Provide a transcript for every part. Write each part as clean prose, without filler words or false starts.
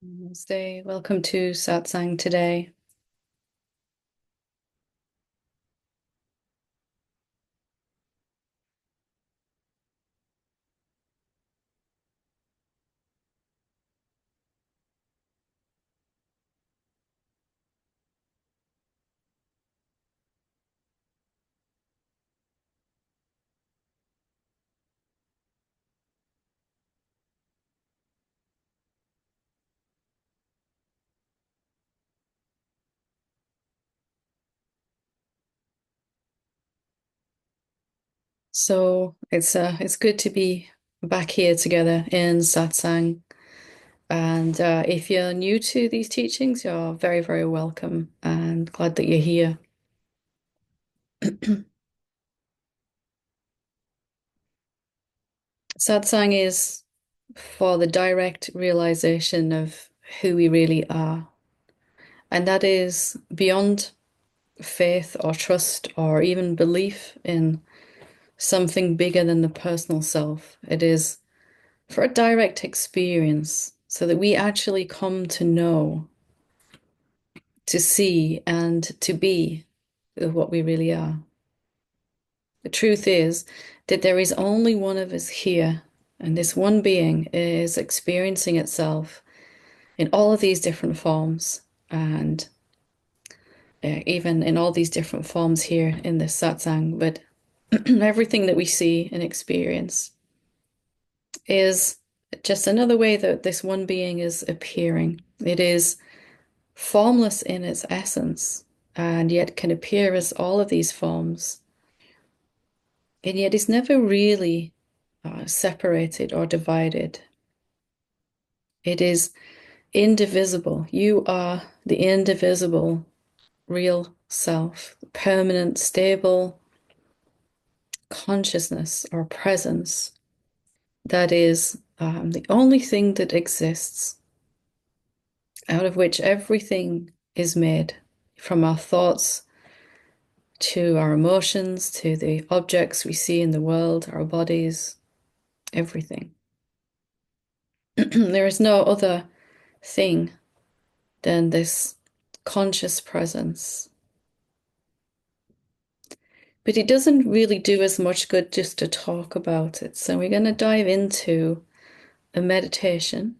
Namaste. Welcome to Satsang today. It's good to be back here together in Satsang. And if you're new to these teachings, you're very, very welcome and glad that you're here. Satsang is for the direct realization of who we really are. And that is beyond faith or trust or even belief in something bigger than the personal self. It is for a direct experience so that we actually come to know, to see, and to be what we really are. The truth is that there is only one of us here, and this one being is experiencing itself in all of these different forms, and even in all these different forms here in this satsang. But everything that we see and experience is just another way that this one being is appearing. It is formless in its essence, and yet can appear as all of these forms, and yet is never really separated or divided. It is indivisible. You are the indivisible real self, permanent, stable consciousness or presence that is the only thing that exists, out of which everything is made, from our thoughts to our emotions, to the objects we see in the world, our bodies, everything. There is no other thing than this conscious presence. But it doesn't really do as much good just to talk about it. So we're going to dive into a meditation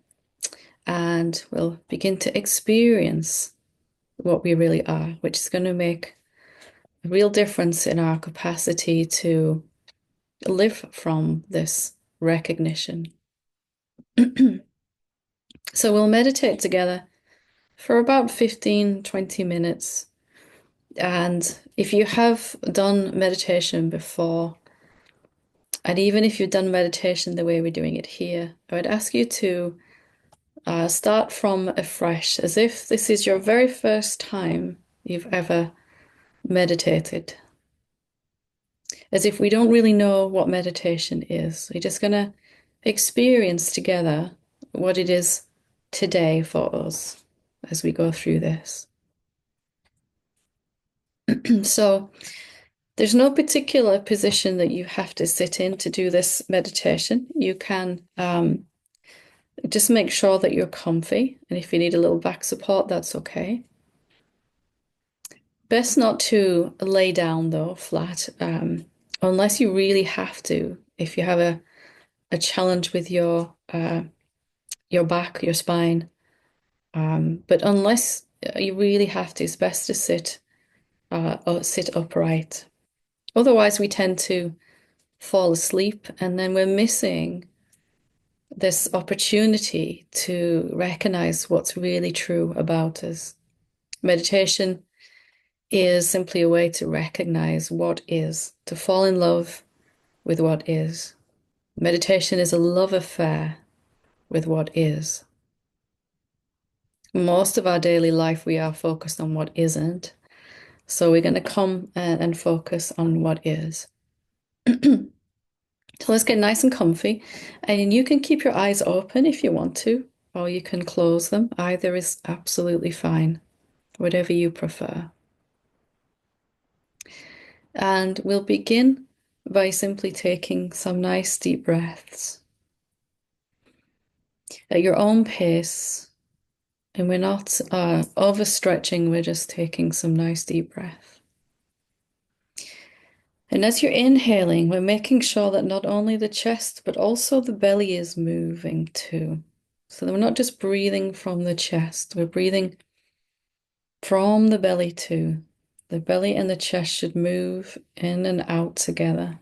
and we'll begin to experience what we really are, which is going to make a real difference in our capacity to live from this recognition. So we'll meditate together for about 15-20 minutes. And if you have done meditation before, and even if you've done meditation the way we're doing it here, I would ask you to start from afresh, as if this is your very first time you've ever meditated. As if we don't really know what meditation is. We're just going to experience together what it is today for us as we go through this. So, there's no particular position that you have to sit in to do this meditation. You can just make sure that you're comfy, and if you need a little back support, that's okay. Best not to lay down though, flat, unless you really have to. If you have a challenge with your back, your spine, but unless you really have to, it's best to sit or sit upright. Otherwise, we tend to fall asleep, and then we're missing this opportunity to recognize what's really true about us. Meditation is simply a way to recognize what is, to fall in love with what is. Meditation is a love affair with what is. Most of our daily life, we are focused on what isn't. So we're going to come and focus on what is. So let's get nice and comfy. And you can keep your eyes open if you want to, or you can close them. Either is absolutely fine, whatever you prefer. And we'll begin by simply taking some nice deep breaths at your own pace. And we're not overstretching, we're just taking some nice deep breath. And as you're inhaling, we're making sure that not only the chest, but also the belly is moving too. So that we're not just breathing from the chest, we're breathing from the belly too. The belly and the chest should move in and out together.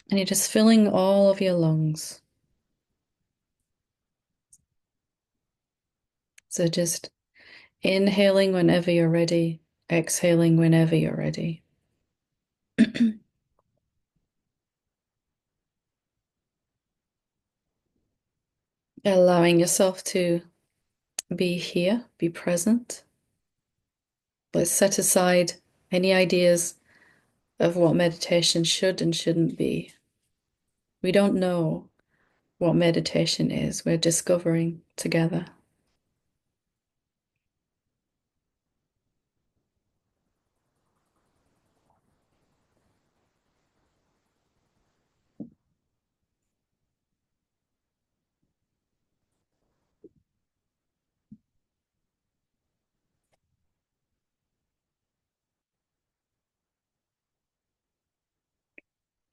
And you're just filling all of your lungs. So just inhaling whenever you're ready, exhaling whenever you're ready. Allowing yourself to be here, be present. Let's set aside any ideas of what meditation should and shouldn't be. We don't know what meditation is. We're discovering together.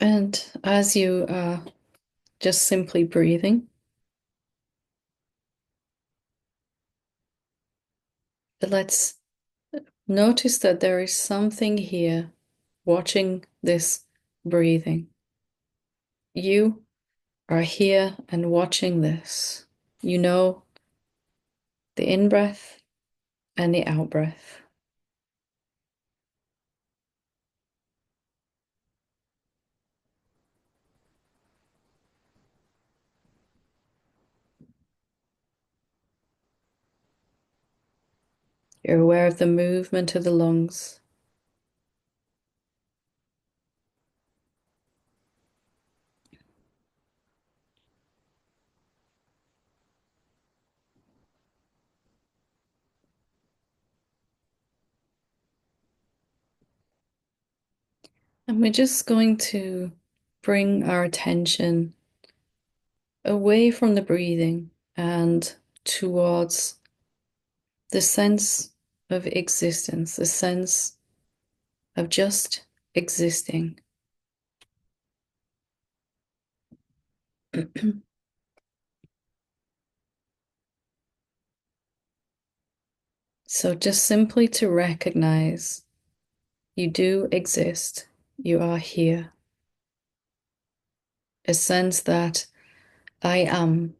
And as you are just simply breathing, let's notice that there is something here watching this breathing. You are here and watching this. You know the in-breath and the out-breath. You're aware of the movement of the lungs. And we're just going to bring our attention away from the breathing and towards the sense of existence, the sense of just existing. So just simply to recognize you do exist, you are here. A sense that I am.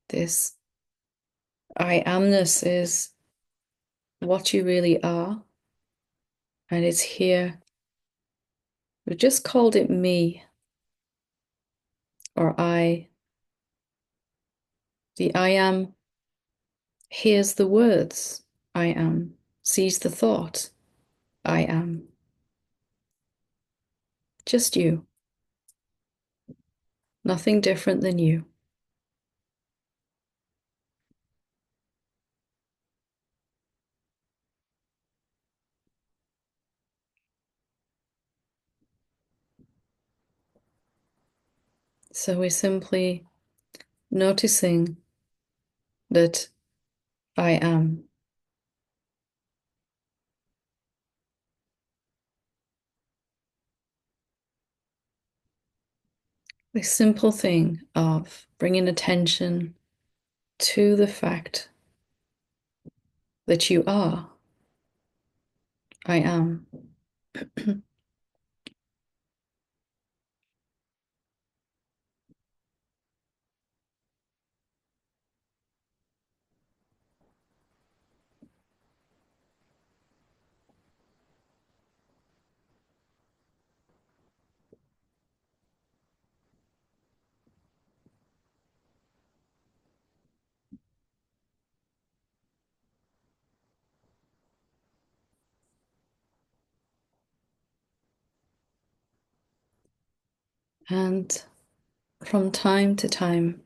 This I amness is what you really are, and it's here. We've just called it me or I. The I am hears the words I am, sees the thought I am. Just you, nothing different than you. So we're simply noticing that I am. The simple thing of bringing attention to the fact that you are, I am. And from time to time,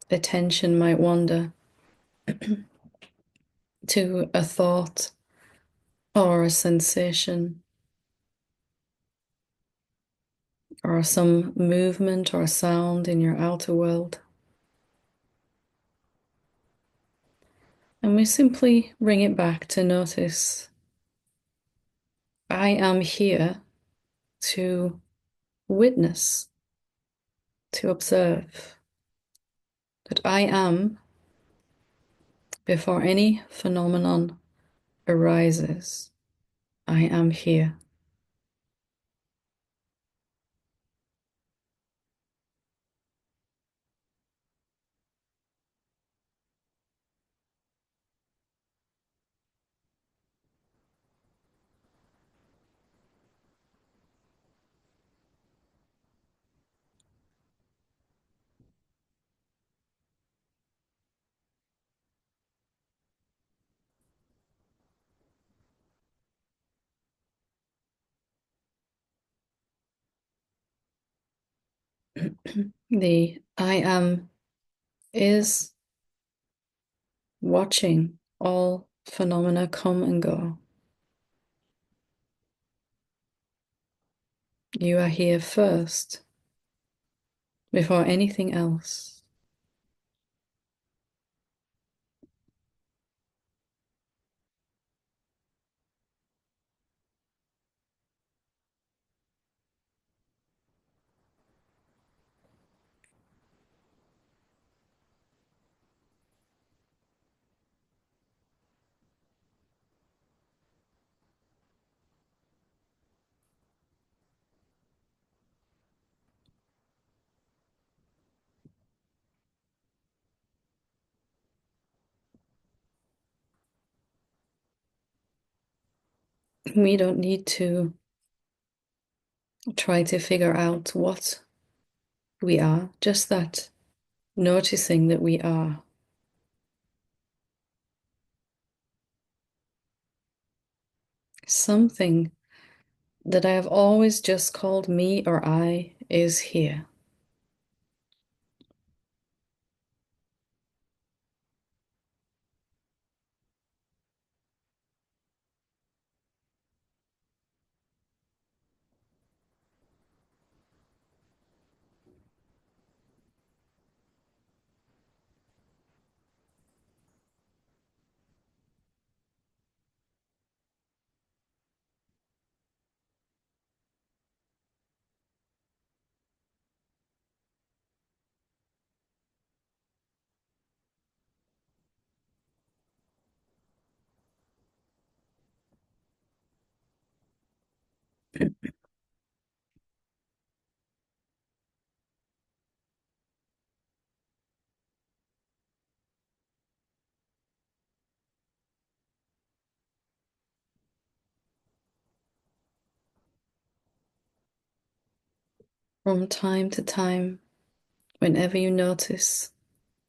attention might wander to a thought or a sensation or some movement or sound in your outer world. And we simply bring it back to notice, I am here to witness, to observe, that I am before any phenomenon arises. I am here. The I am is watching all phenomena come and go. You are here first, before anything else. We don't need to try to figure out what we are, just that noticing that we are. Something that I have always just called me or I is here. From time to time, whenever you notice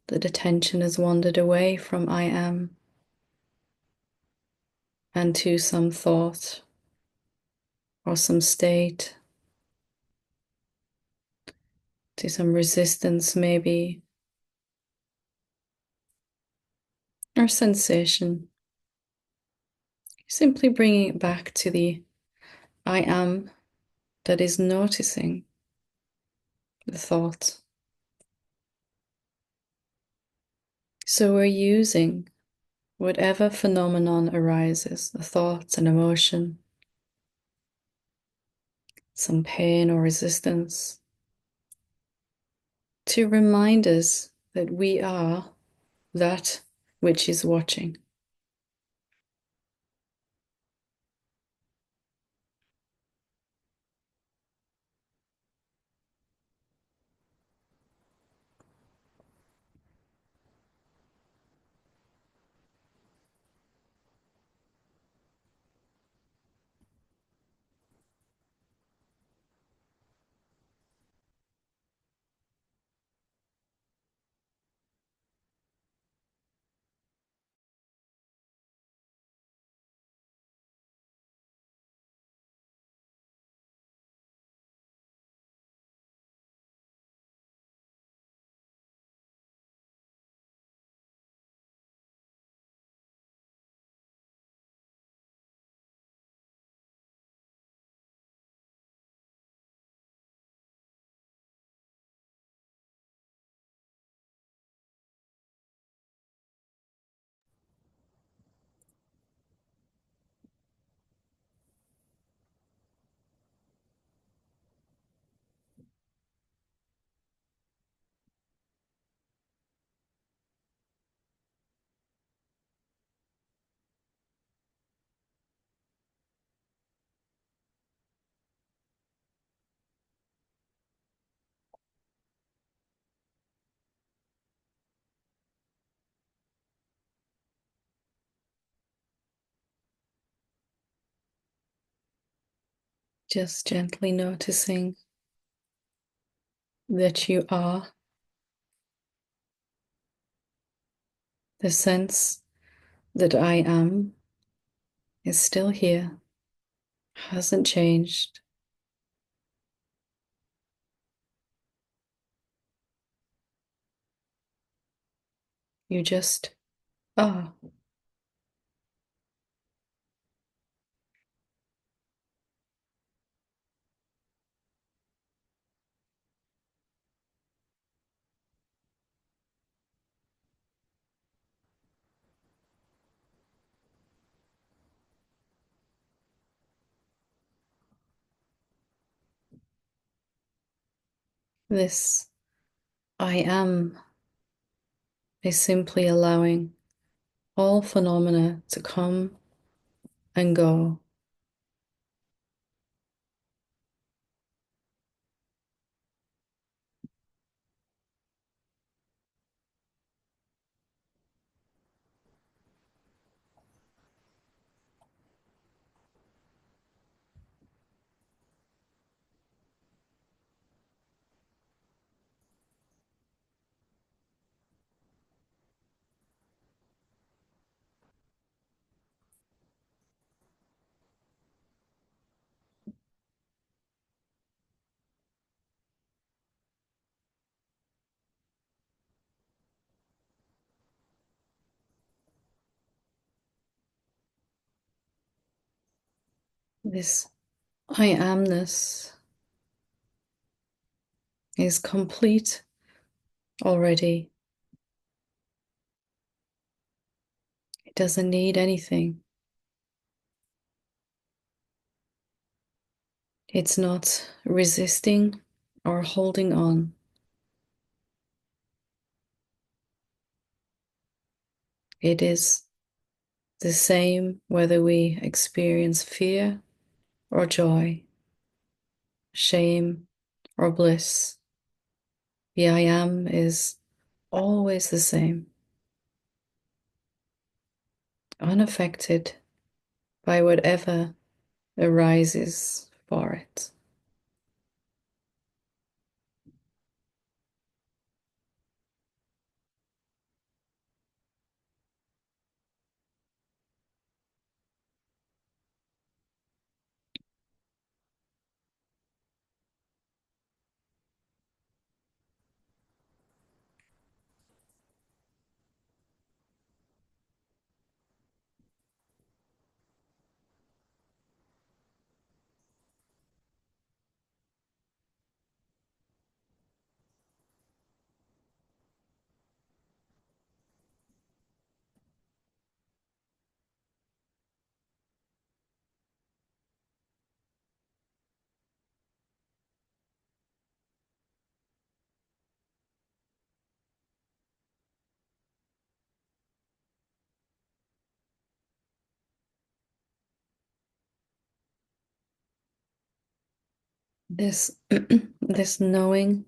that attention has wandered away from I am and to some thought or some state, to some resistance maybe, or sensation, simply bringing it back to the I am that is noticing the thought. So we're using whatever phenomenon arises, a thought, an emotion, some pain or resistance, to remind us that we are that which is watching. Just gently noticing that you are. The sense that I am is still here, hasn't changed. You just are. This I am is simply allowing all phenomena to come and go. This I amness is complete already. It doesn't need anything. It's not resisting or holding on. It is the same whether we experience fear or joy, shame or bliss. The I am is always the same, unaffected by whatever arises for it. This, this knowing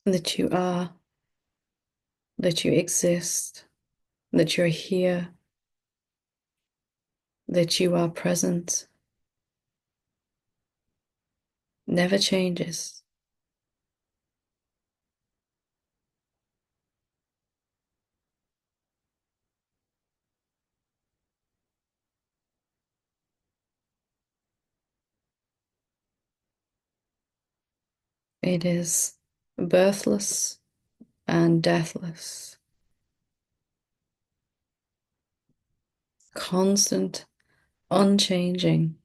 that you are, that you exist, that you're here, that you are present, never changes. It is birthless and deathless, constant, unchanging,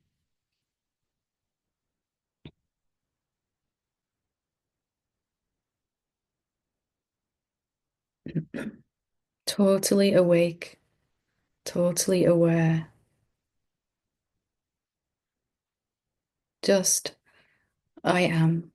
totally awake, totally aware. Just I am.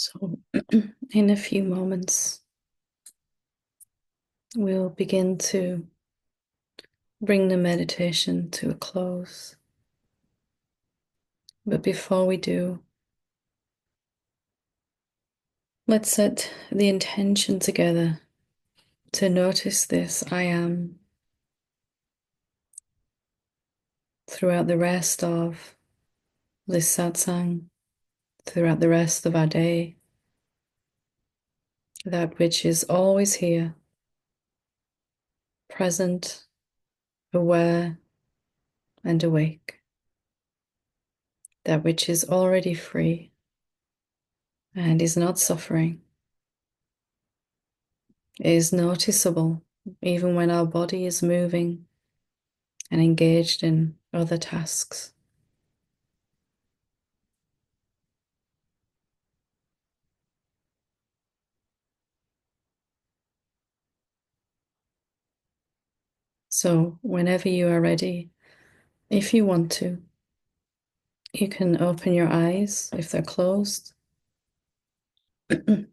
So, in a few moments, we'll begin to bring the meditation to a close. But before we do, let's set the intention together to notice this I am throughout the rest of this satsang, throughout the rest of our day, that which is always here, present, aware, and awake, that which is already free and is not suffering, is noticeable even when our body is moving and engaged in other tasks. So, whenever you are ready, if you want to, you can open your eyes if they're closed. Have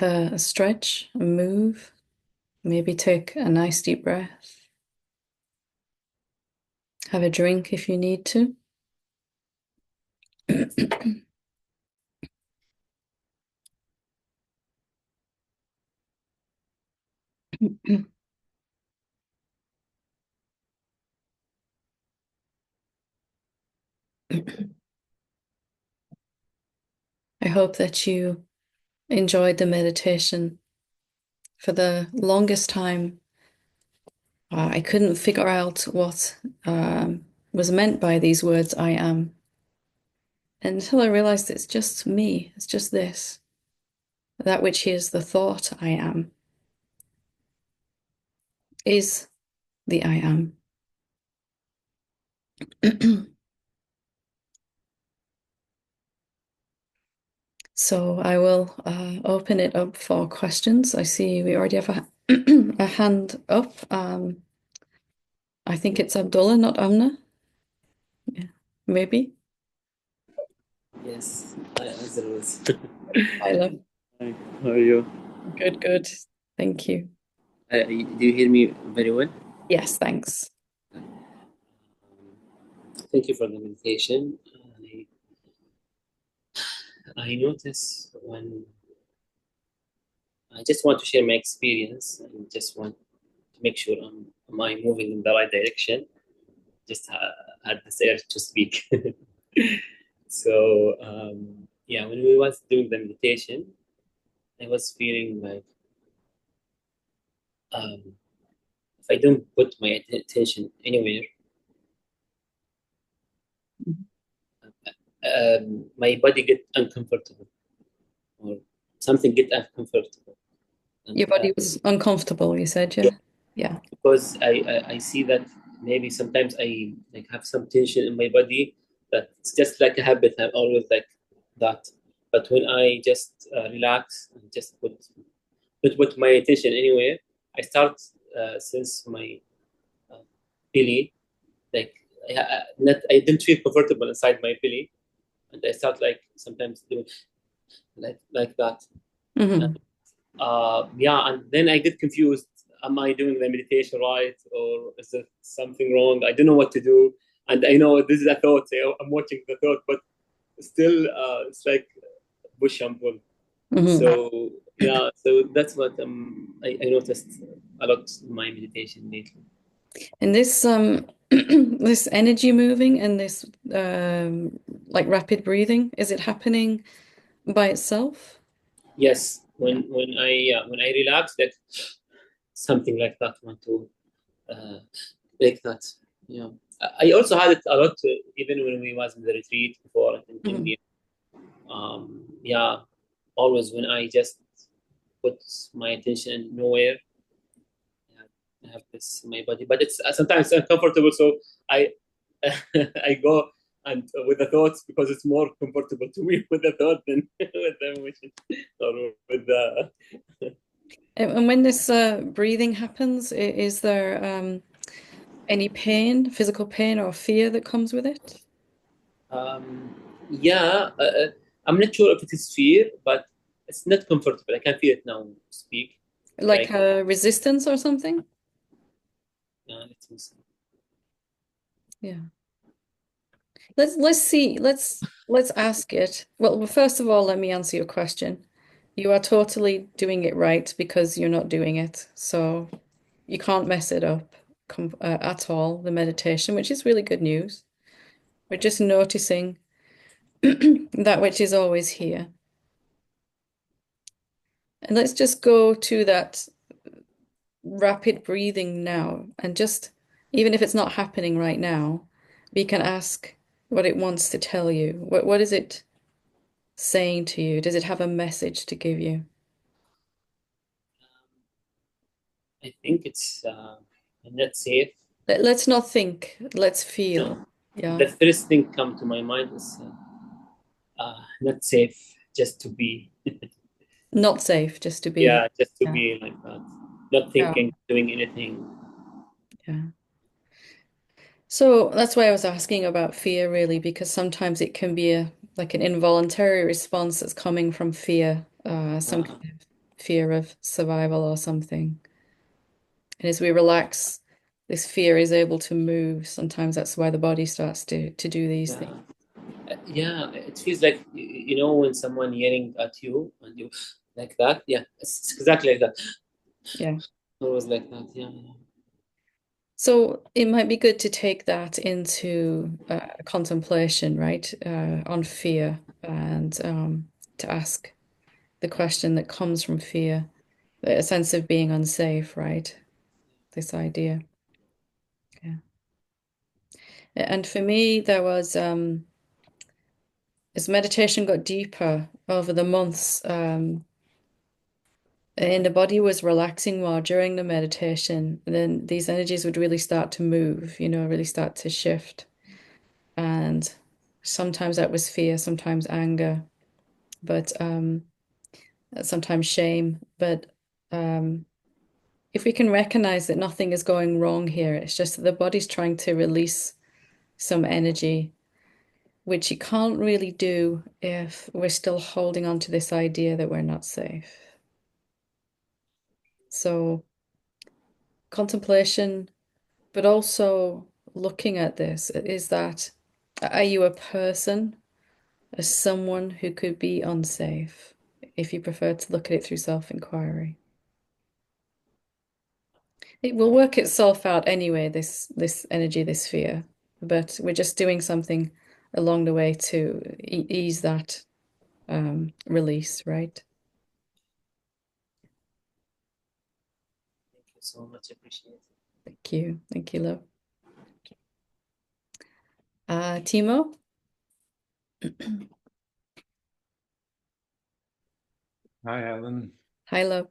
a stretch, a move, maybe take a nice deep breath. Have a drink if you need to. I hope that you enjoyed the meditation. For the longest time, I couldn't figure out what was meant by these words, I am, until I realized it's just me, it's just this. That which is the thought I am is the I am. So I will open it up for questions. I see we already have a hand up. I think it's Abdullah, not Amna. Yeah, maybe. Yes, as always. I love. Hi, how are you? Good, good. Thank you. Do you hear me very well? Yes, thanks. Thank you for the meditation. I notice when I just want to share my experience and just want to make sure am I moving in the right direction. Just had this urge to speak. So yeah, when we was doing the meditation, I was feeling like if I don't put my attention anywhere, my body get uncomfortable or something get uncomfortable. And Your body was uncomfortable, you said, yeah? Yeah. because I see that maybe sometimes I like have some tension in my body that it's just like a habit. I'm always like that. But when I just relax and just put my attention anywhere, I start since my uh, belly, like I didn't feel comfortable inside my belly, and I start like sometimes doing like that. Mm-hmm. Yeah, and then I get confused. Am I doing the meditation right, or is there something wrong? I don't know what to do, and I know this is a thought. I'm watching the thought, but still, it's like push and pull. Mm-hmm. So yeah, so that's what I noticed a lot in my meditation lately. And this this energy moving and this like rapid breathing, is it happening by itself? Yes, Yeah. when I relax, like something like that, want to uh, like that. Yeah, I also had it a lot, even when we was in the retreat before in Mm-hmm. India. Yeah, always when I just put my attention nowhere, yeah, I have this in my body, but it's sometimes uncomfortable. So I I go and with the thoughts because it's more comfortable to me with the thought than with the emotion or with the. And when this breathing happens, is there any pain, physical pain or fear that comes with it? Um, yeah, I'm not sure if it is fear, but it's not comfortable. I can feel it now. Speak Like like a resistance or something? let me see. Yeah. Let's see. Let's ask it. Well, first of all, let me answer your question. You are totally doing it right because you're not doing it. So you can't mess it up at all, the meditation, which is really good news. We're just noticing that which is always here. And let's just go to that rapid breathing now. And just, even if it's not happening right now, we can ask what it wants to tell you. What is it saying to you? Does it have a message to give you? I think it's not safe. Let's not think, let's feel. No, Yeah. the first thing come to my mind is not safe. Just to be, Not safe just to be here. yeah, just to Yeah. be like that. Not Yeah. thinking, doing anything. Yeah. So that's why I was asking about fear, really, because sometimes it can be a like an involuntary response that's coming from fear, some Uh, kind of fear of survival or something. And as we relax, this fear is able to move. Sometimes that's why the body starts to do these things. yeah, yeah. It feels like you know when someone yelling at you and you like that. Yeah, it's exactly like that. Yeah. Always like that. Yeah, yeah. So it might be good to take that into contemplation, right, on fear, and to ask the question that comes from fear, a sense of being unsafe, right? This idea. Yeah. And for me, there was, as meditation got deeper over the months, and the body was relaxing more during the meditation, then these energies would really start to move, really start to shift. And sometimes that was fear, sometimes anger, but sometimes shame. But um, if we can recognize that nothing is going wrong here, it's just that the body's trying to release some energy, which it can't really do if we're still holding on to this idea that we're not safe. So, contemplation, but also looking at this is that are you a person, as someone who could be unsafe, if you prefer to look at it through self-inquiry? It will work itself out anyway, this energy, this fear, but we're just doing something along the way to ease that release, right? Thank you so much. Appreciate it. Thank you. Thank you, love. Timo? Hi, Helen. Hi, love.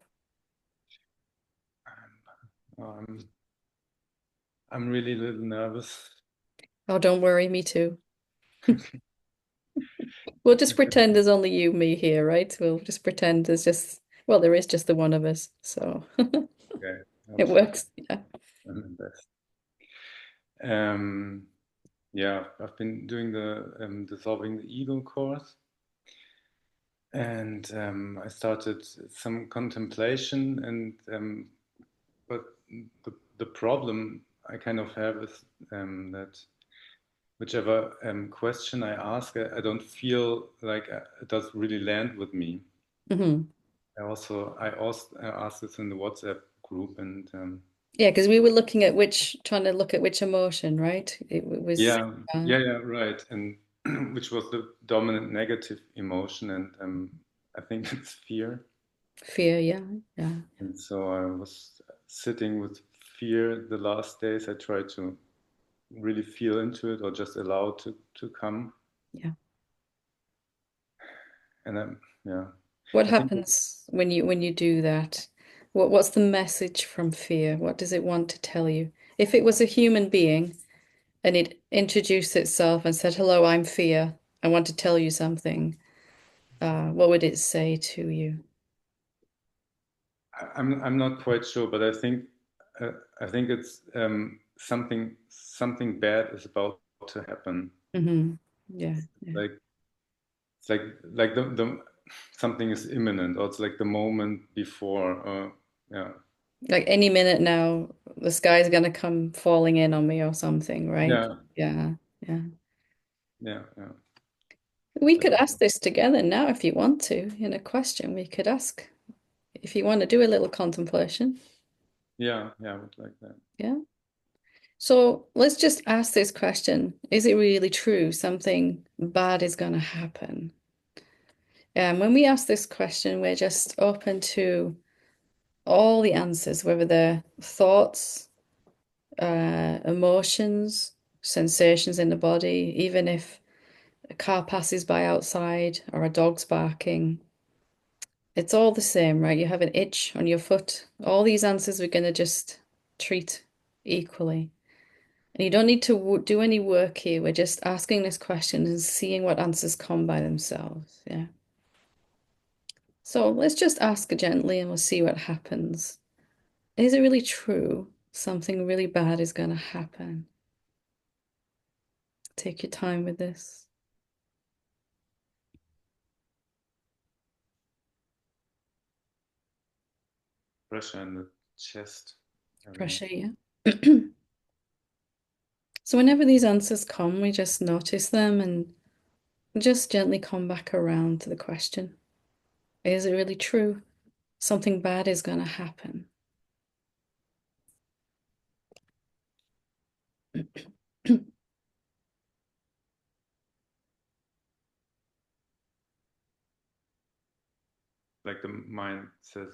Um, I'm really a little nervous. Oh, don't worry, me too. We'll just pretend there's only you, me here, right? We'll just pretend there's just, well, there is just the one of us, so Okay, I'll it try works. Yeah. my best. Um, yeah, I've been doing the Dissolving the Ego course, and I started some contemplation, and but the problem I kind of have is that whichever question I ask, I don't feel like it does really land with me. Hmm. I asked this in the WhatsApp group, and Yeah, because we were trying to look at which emotion, right? It was yeah, uh, yeah, right, and which was the dominant negative emotion, and I think it's fear. fear. Yeah, yeah, And so I was sitting with fear the last days. I tried to really feel into it, or just allow it to come, yeah. and yeah, What I think happens when you do that? What's the message from fear? What does it want to tell you? If it was a human being and it introduced itself and said, "Hello, I'm fear. I want to tell you something," what would it say to you? I'm not quite sure, but uh, I think it's something bad is about to happen. Hmm. Yeah, yeah, Like it's like the something is imminent, or it's like the moment before. Yeah, Like any minute now, the sky's gonna come falling in on me or something, right? yeah, Yeah, yeah. yeah, yeah. We could ask this together now if you want to, in a question. We could ask if you want to do a little contemplation. Yeah, yeah, I would like that. Yeah. So let's just ask this question. Is it really true something bad is going to happen? And when we ask this question, we're just open to all the answers, whether they're thoughts, emotions, sensations in the body, even if a car passes by outside or a dog's barking. It's all the same, right? You have an itch on your foot. All these answers we're going to just treat equally. And you don't need to do any work here. We're just asking this question and seeing what answers come by themselves. Yeah. So let's just ask gently and we'll see what happens. Is it really true? Something really bad is going to happen. Take your time with this. Pressure in the chest area. Pressure, yeah. So whenever these answers come, we just notice them and just gently come back around to the question. Is it really true? Something bad is going to happen. Like the mind says,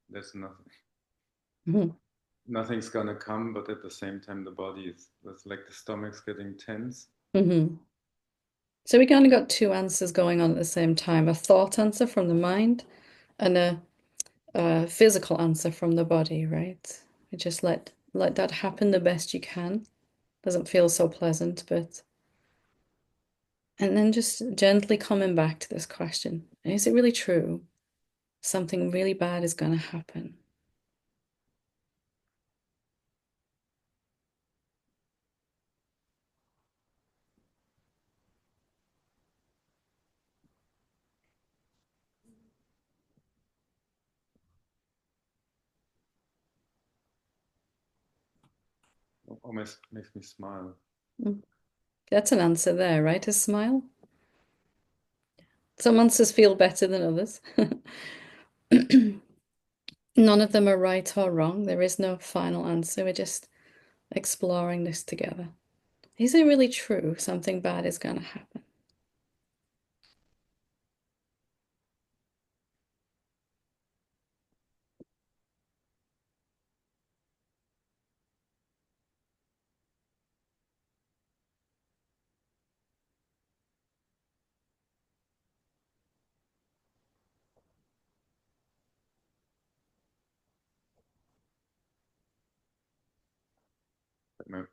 there's nothing. Mhm. Nothing's gonna come, but at the same time, the body is. It's like the stomach's getting tense. Mhm. So we kind of got two answers going on at the same time, a thought answer from the mind and a physical answer from the body, right? You just let that happen the best you can. Doesn't feel so pleasant, but and then just gently coming back to this question. Is it really true? Something really bad is going to happen. Almost makes me smile. Mm. That's an answer there, right? A smile. Some answers feel better than others. None of them are right or wrong. There is no final answer. We're just exploring this together. Is it really true something bad is going to happen?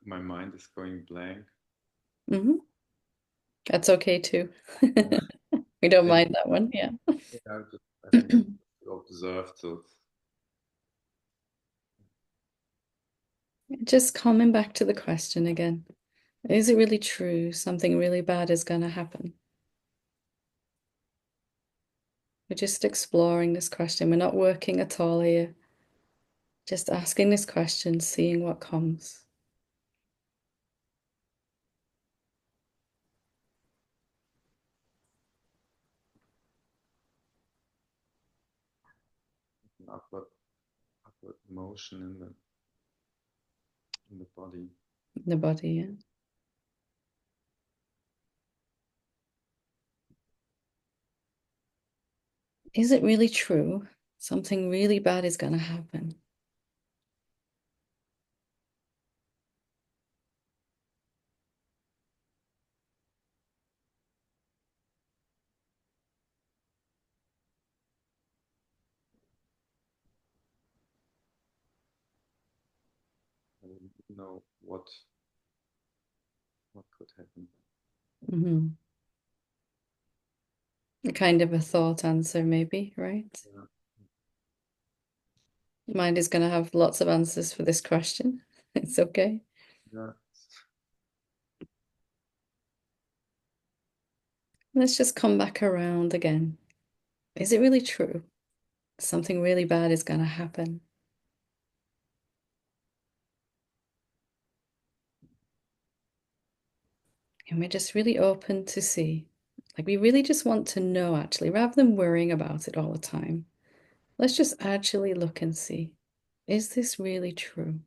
My mind is going blank. Hmm. That's okay too. Yeah. We don't Think, mind that one. Yeah. yeah, I think I'm observed. So Just coming back to the question again. Is it really true something really bad is going to happen? We're just exploring this question. We're not working at all here. Just asking this question, seeing what comes. an upward motion in the body. In the body, yeah. Is it really true? Something really bad is going to happen. I don't know what could happen. Hmm. A kind of a thought answer, maybe, right? Yeah. Mind is going to have lots of answers for this question. It's okay. Yeah. Let's just come back around again. Is it really true? Something really bad is going to happen. And we're just really open to see. Like we really just want to know, actually, rather than worrying about it all the time. Let's just actually look and see. Is this really true?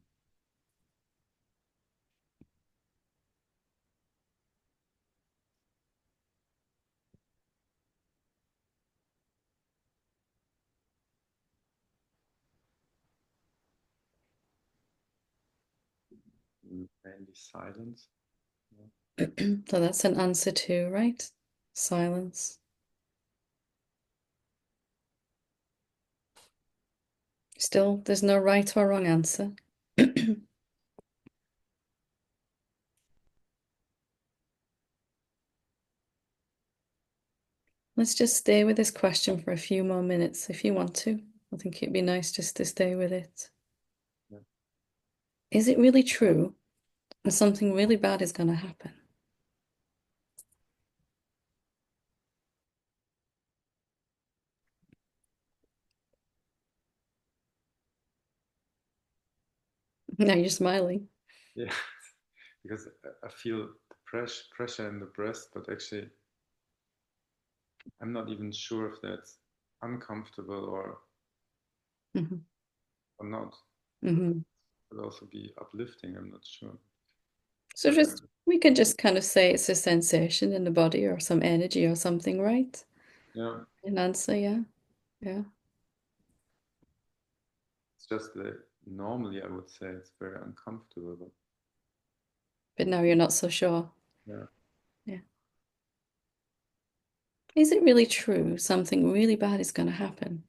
Mainly silence. So that's an answer too, right? Silence. Still, there's no right or wrong answer. Let's just stay with this question for a few more minutes if you want to. I think it'd be nice just to stay with it. Yeah. Is it really true that something really bad is going to happen? Now you're smiling. Yeah, because I feel the pressure in the breast, but actually, I'm not even sure if that's uncomfortable Mhm. or not. Mhm. Could also be uplifting. I'm not sure. So But just we could just kind of say it's a sensation in the body or some energy or something, right? yeah, An answer, yeah. Yeah. it's just that normally I would say it's very uncomfortable. But But now you're not so sure. yeah, Yeah. Is it really true something really bad is going to happen?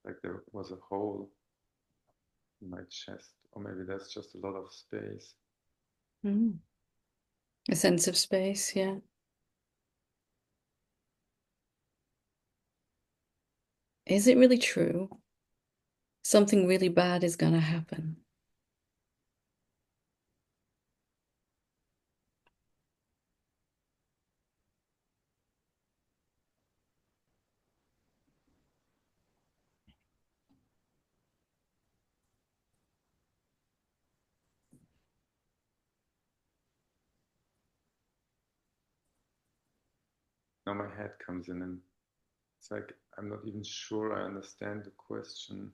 like there was a hole in my chest, or maybe that's just a lot of space. Mm. A sense of space, yeah. Is it really true something really bad is going to happen? Now my head comes in, and it's like I'm not even sure I understand the question.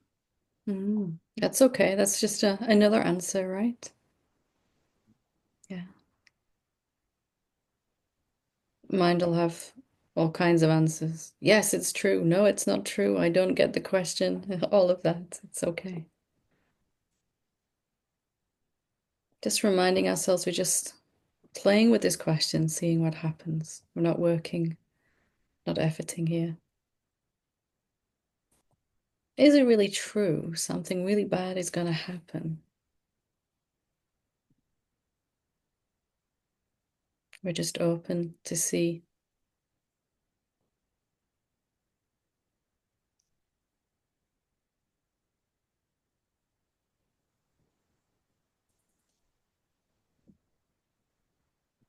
Mm. That's okay. That's just another answer, right? Yeah. Mind will have all kinds of answers. Yes, it's true. No, it's not true. I don't get the question. All of that. It's okay. Just reminding ourselves we're just playing with this question, seeing what happens. We're not working, not efforting here. Is it really true? Something really bad is going to happen. We're just open to see.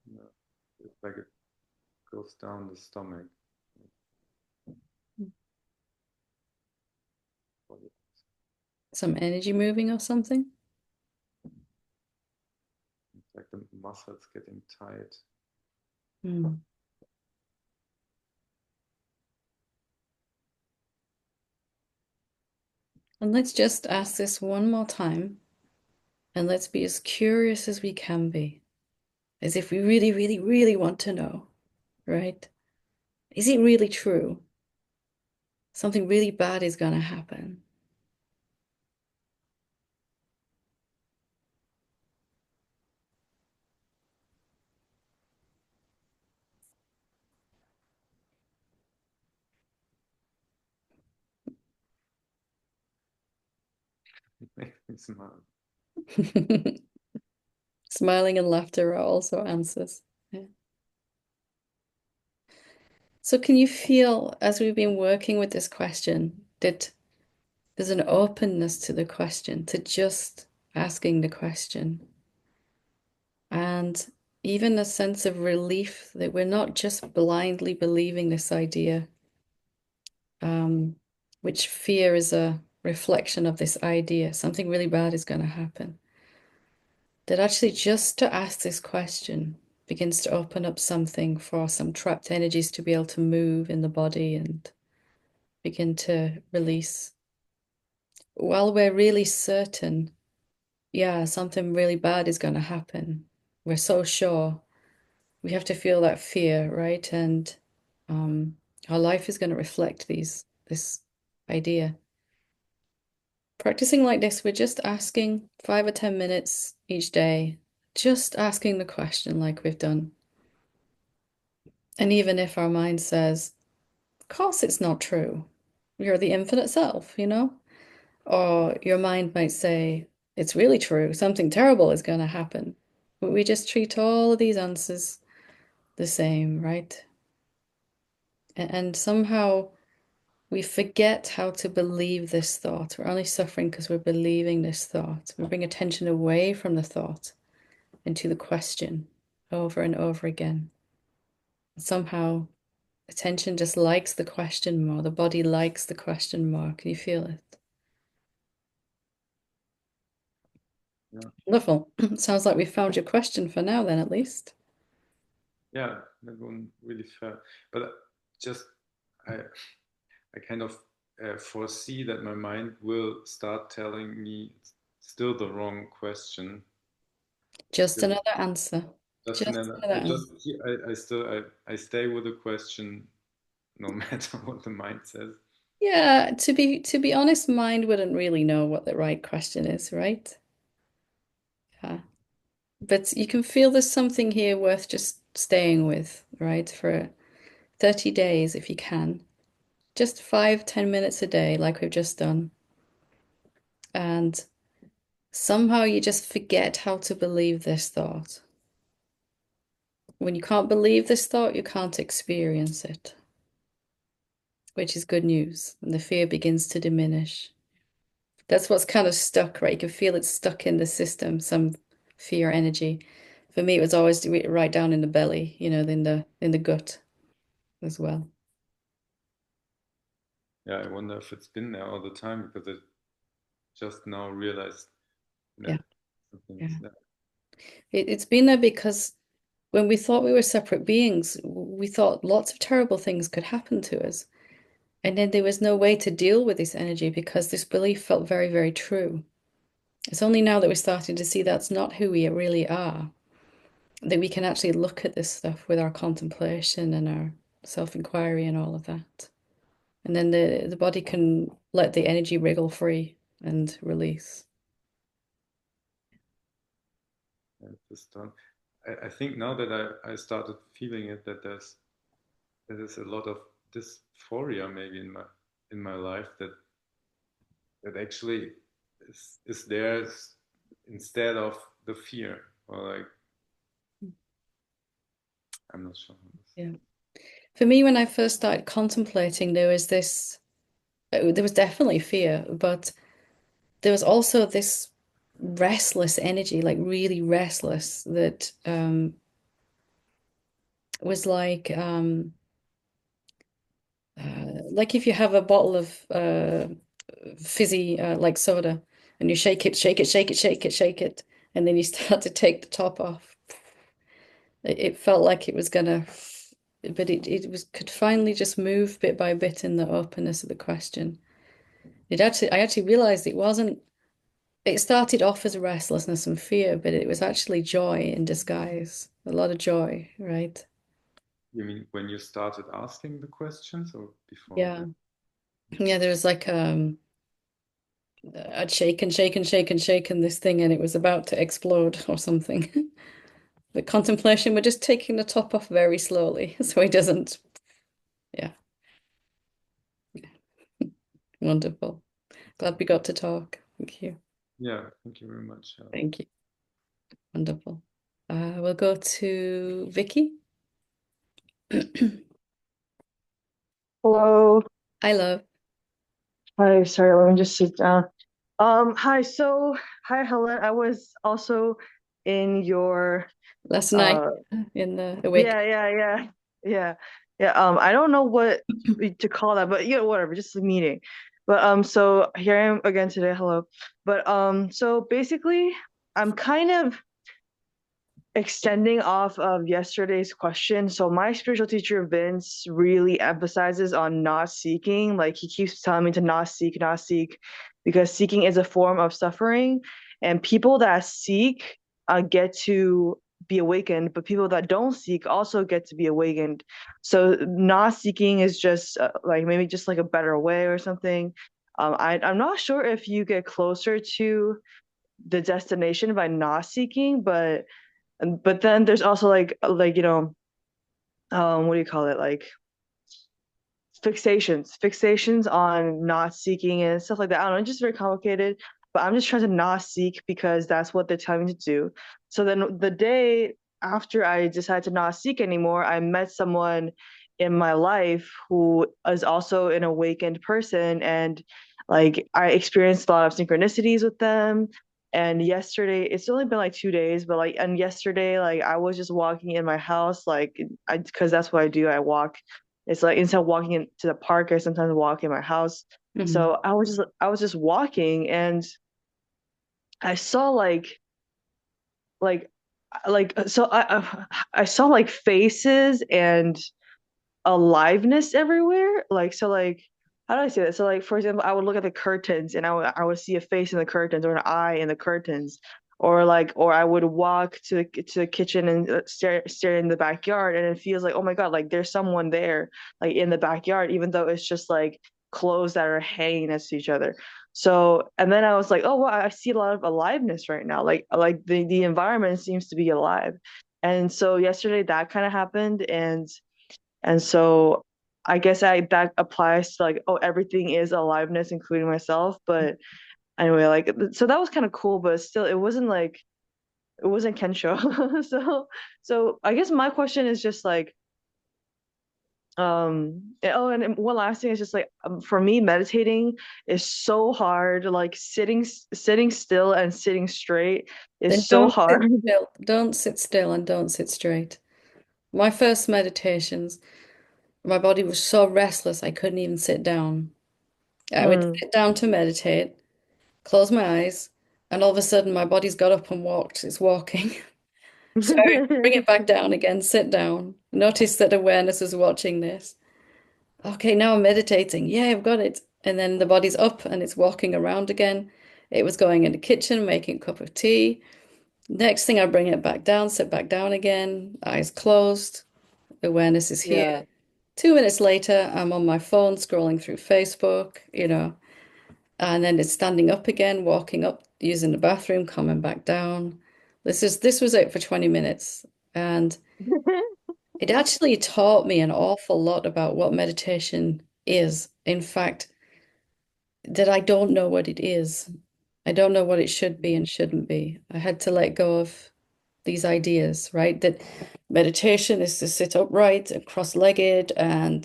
You know, it's like it goes down the stomach. Some energy moving or something. It's like the muscles getting tight. Mm. And let's just ask this one more time. And let's be as curious as we can be, as if we really, really, really want to know, right? Is it really true? Something really bad is going to happen. It makes me smile. Smiling and laughter are also answers. Yeah. So can you feel, as we've been working with this question, that there's an openness to the question, to just asking the question, and even a sense of relief that we're not just blindly believing this idea, which fear is a reflection of this idea, something really bad is going to happen. That actually just to ask this question begins to open up something for some trapped energies to be able to move in the body and begin to release. While we're really certain, yeah, something really bad is going to happen, we're so sure, we have to feel that fear, right? And our life is going to reflect this idea. Practicing like this, we're just asking 5 or 10 minutes each day, just asking the question like we've done. And even if our mind says, of course it's not true, you're the infinite self, you know? Or your mind might say, it's really true, something terrible is going to happen. But we just treat all of these answers the same, right? And somehow we forget how to believe this thought. We're only suffering because we're believing this thought. We bring attention away from the thought into the question over and over again. Somehow attention just likes the question more. The body likes the question more. Can you feel it? Yeah. Wonderful. Sounds like we found your question for now, then, at least. Yeah, that one really felt. But just I kind of foresee that my mind will start telling me still the wrong question. Just Still, another answer. just Just another. another answer. I still I stay with the question no matter what the mind says. Yeah, to be honest, mind wouldn't really know what the right question is, right? Yeah. But you can feel there's something here worth just staying with, right? For 30 days if you can. Just 5, 10 minutes a day, like we've just done. And somehow you just forget how to believe this thought. When you can't believe this thought, you can't experience it, which is good news. And the fear begins to diminish. That's what's kind of stuck, right? You can feel it stuck in the system, some fear energy. For me, it was always right down in the belly, in the gut as well. Yeah, I wonder if it's been there all the time because I just now realized Yeah, that something is yeah. there. It's been there because when we thought we were separate beings, we thought lots of terrible things could happen to us. And then there was no way to deal with this energy because this belief felt very, very true. It's only now that we're starting to see that's not who we really are, that we can actually look at this stuff with our contemplation and our self-inquiry and all of that. And then the body can let the energy wriggle free and release. Yeah, just don't. I think now that I started feeling it that there's a lot of dysphoria maybe in my life that actually is there instead of the fear or like I'm not sure how this. Yeah. For me, when I first started contemplating, there was definitely fear, but there was also this restless energy, like really restless, that was like if you have a bottle of fizzy like soda and you shake it, shake it, shake it, shake it, shake it, and then you start to take the top off. It felt like it was gonna, but it was could finally just move bit by bit in the openness of the question. I actually realized it wasn't. It started off as restlessness and fear, but it was actually joy in disguise. A lot of joy, right? You mean when you started asking the questions or before Yeah. that? Yeah, there was like I'd shaken, shaken, shaken, shaken this thing and it was about to explode or something. But contemplation, we're just taking the top off very slowly so he doesn't. Yeah, wonderful. Glad we got to talk. Thank you. Yeah, thank you very much. Thank you. Wonderful. We'll go to Vicky. Hello. Hi, love. Hi, sorry, let me just sit down. Hi, hi Helen. I was also in your Last night uh in the awake. yeah. Yeah. I don't know what to call that, but yeah, whatever, just a meeting. But so here I am again today. Hello. But so basically I'm kind of extending off of yesterday's question. So my spiritual teacher Vince really emphasizes on not seeking. Like he keeps telling me to not seek, because seeking is a form of suffering, and people that seek get to be awakened, but people that don't seek also get to be awakened. So not seeking is just like maybe just like a better way or something. I'm not sure if you get closer to the destination by not seeking, but then there's also like what do you call it, like fixations on not seeking and stuff like that. I don't know, it's just very complicated, but I'm just trying to not seek because that's what they're telling me to do. So then the day after I decided to not seek anymore, I met someone in my life who is also an awakened person, and like I experienced a lot of synchronicities with them. And yesterday, it's only been like 2 days, but like, and yesterday, like I was just walking in my house, like because that's what I do. I walk. It's like instead of walking into the park, I sometimes walk in my house. Mhm. So I was just walking, and I saw like so I saw like faces and aliveness everywhere. Like, so like, how do I say that? So like, for example, I would look at the curtains and I would see a face in the curtains or an eye in the curtains. Or I would walk to the kitchen and stare in the backyard, and it feels like, oh my God, like there's someone there, like in the backyard, even though it's just like clothes that are hanging next to each other. So, and then I was like, oh wow, I see a lot of aliveness right now. Like the environment seems to be alive. And so yesterday that kind of happened, and so I guess that applies to like, oh, everything is aliveness, including myself. But anyway, like, so that was kind of cool, but still, it wasn't Kensho. So I guess my question is just like, oh, and one last thing is just like, for me, meditating is so hard. Like sitting still and sitting straight Then is so don't sit hard. still. Don't sit still and don't sit straight. My first meditations, my body was so restless I couldn't even sit down. I would Mm. sit down to meditate, close my eyes, and all of a sudden my body's got up and walked. It's walking. So I would bring it back down again, sit down. Notice that awareness is watching this. Okay, now I'm meditating. Yeah, I've got it. And then the body's up and it's walking around again. It was going in the kitchen, making a cup of tea. Next thing, I bring it back down, sit back down again, eyes closed. Awareness is here. Yeah. 2 minutes later, I'm on my phone scrolling through Facebook, and then it's standing up again, walking up, using the bathroom, coming back down. This was it for 20 minutes. And it actually taught me an awful lot about what meditation is. In fact, that I don't know what it is. I don't know what it should be and shouldn't be. I had to let go of these ideas, right? That meditation is to sit upright and cross-legged, and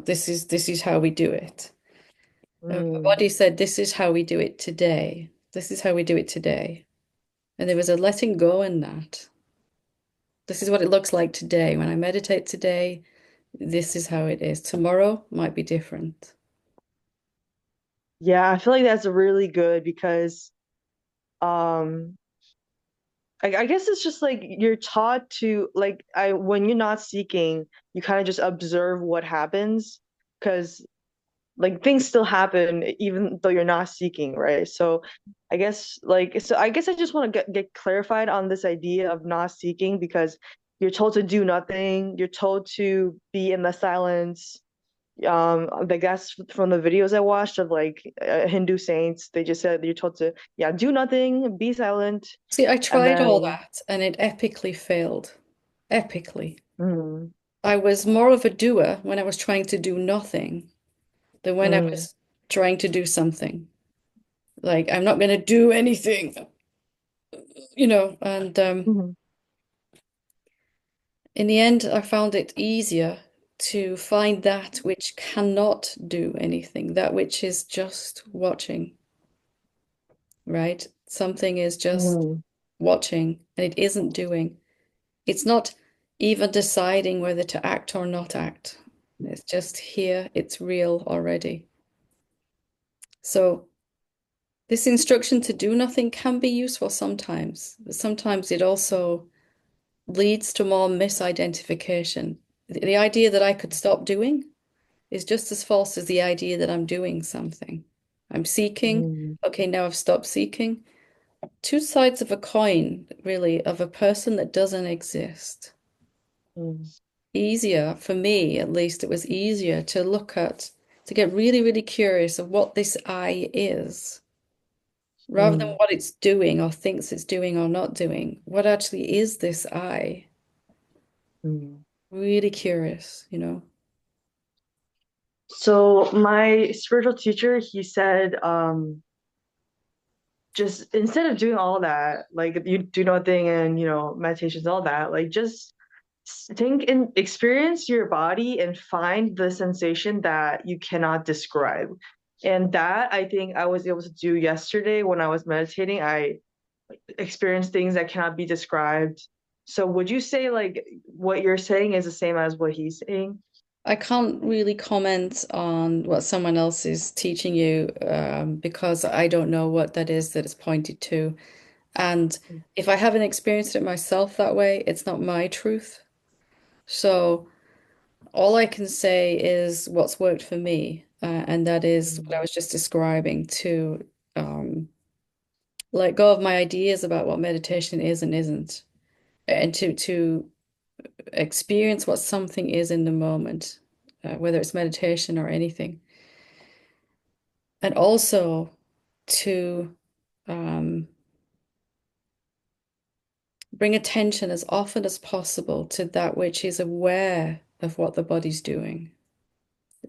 this is how we do it. And my Mm. body said, "This is how we do it today. This is how we do it today." And there was a letting go in that. This is what it looks like today. When I meditate today, this is how it is. Tomorrow might be different. Yeah, I feel like that's really good because um I guess it's just like you're taught to like I when you're not seeking, you kind of just observe what happens, because like things still happen even though you're not seeking, right? So I guess I just want to get clarified on this idea of not seeking, because you're told to do nothing, you're told to be in the silence. Like that's from the videos I watched of like Hindu saints. They just said you're told to, yeah, do nothing, be silent, See, I and tried all then that and it epically failed. Epically. mm, I was more of a doer when I was trying to do nothing than when I mm, was trying to do something. Like, I'm not going to do anything, and Mhm. in the end, I found it easier to find that which cannot do anything, that which is just watching, right? Something is just Mhm. watching and it isn't doing. It's not even deciding whether to act or not act. It's just here, it's real already. So, this instruction to do nothing can be useful sometimes, but sometimes it also leads to more misidentification. The idea that I could stop doing is just as false as the idea that I'm doing something. I'm seeking. Mhm. Okay, now I've stopped seeking. Two sides of a coin, really, of a person that doesn't exist. Mhm. Easier, for me at least, it was easier to look at, to get really, really curious of what this I is, rather than Mhm. what it's doing or thinks it's doing or not doing. What actually is this I? Mhm. Really curious. So my spiritual teacher, he said, just instead of doing all that, like you do nothing and meditations, all that, like just think and experience your body and find the sensation that you cannot describe. And that I think I was able to do yesterday when I was meditating. I experienced things that cannot be described. So would you say like what you're saying is the same as what he's saying? I can't really comment on what someone else is teaching you because I don't know what that is that is pointed to. And if I haven't experienced it myself that way, it's not my truth. So all I can say is what's worked for me. And that is what I was just describing to um, let go of my ideas about what meditation is and isn't, and to experience what something is in the moment, whether it's meditation or anything. And also to um, bring attention as often as possible to that which is aware of what the body's doing,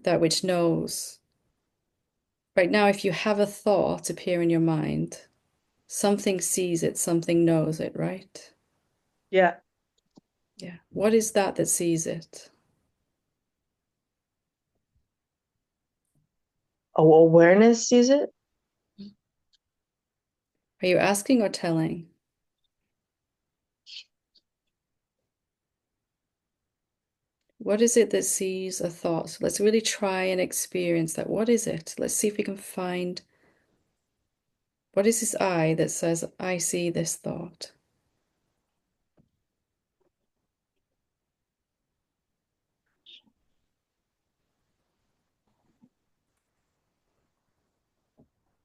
that which knows. Right now, if you have a thought appear in your mind, something sees it, something knows it, right? Yeah. Yeah. What is that that sees it? Awareness sees it. Are you asking or telling? What is it that sees a thought? So let's really try and experience that. What is it? Let's see if we can find what is this I that says, I see this thought.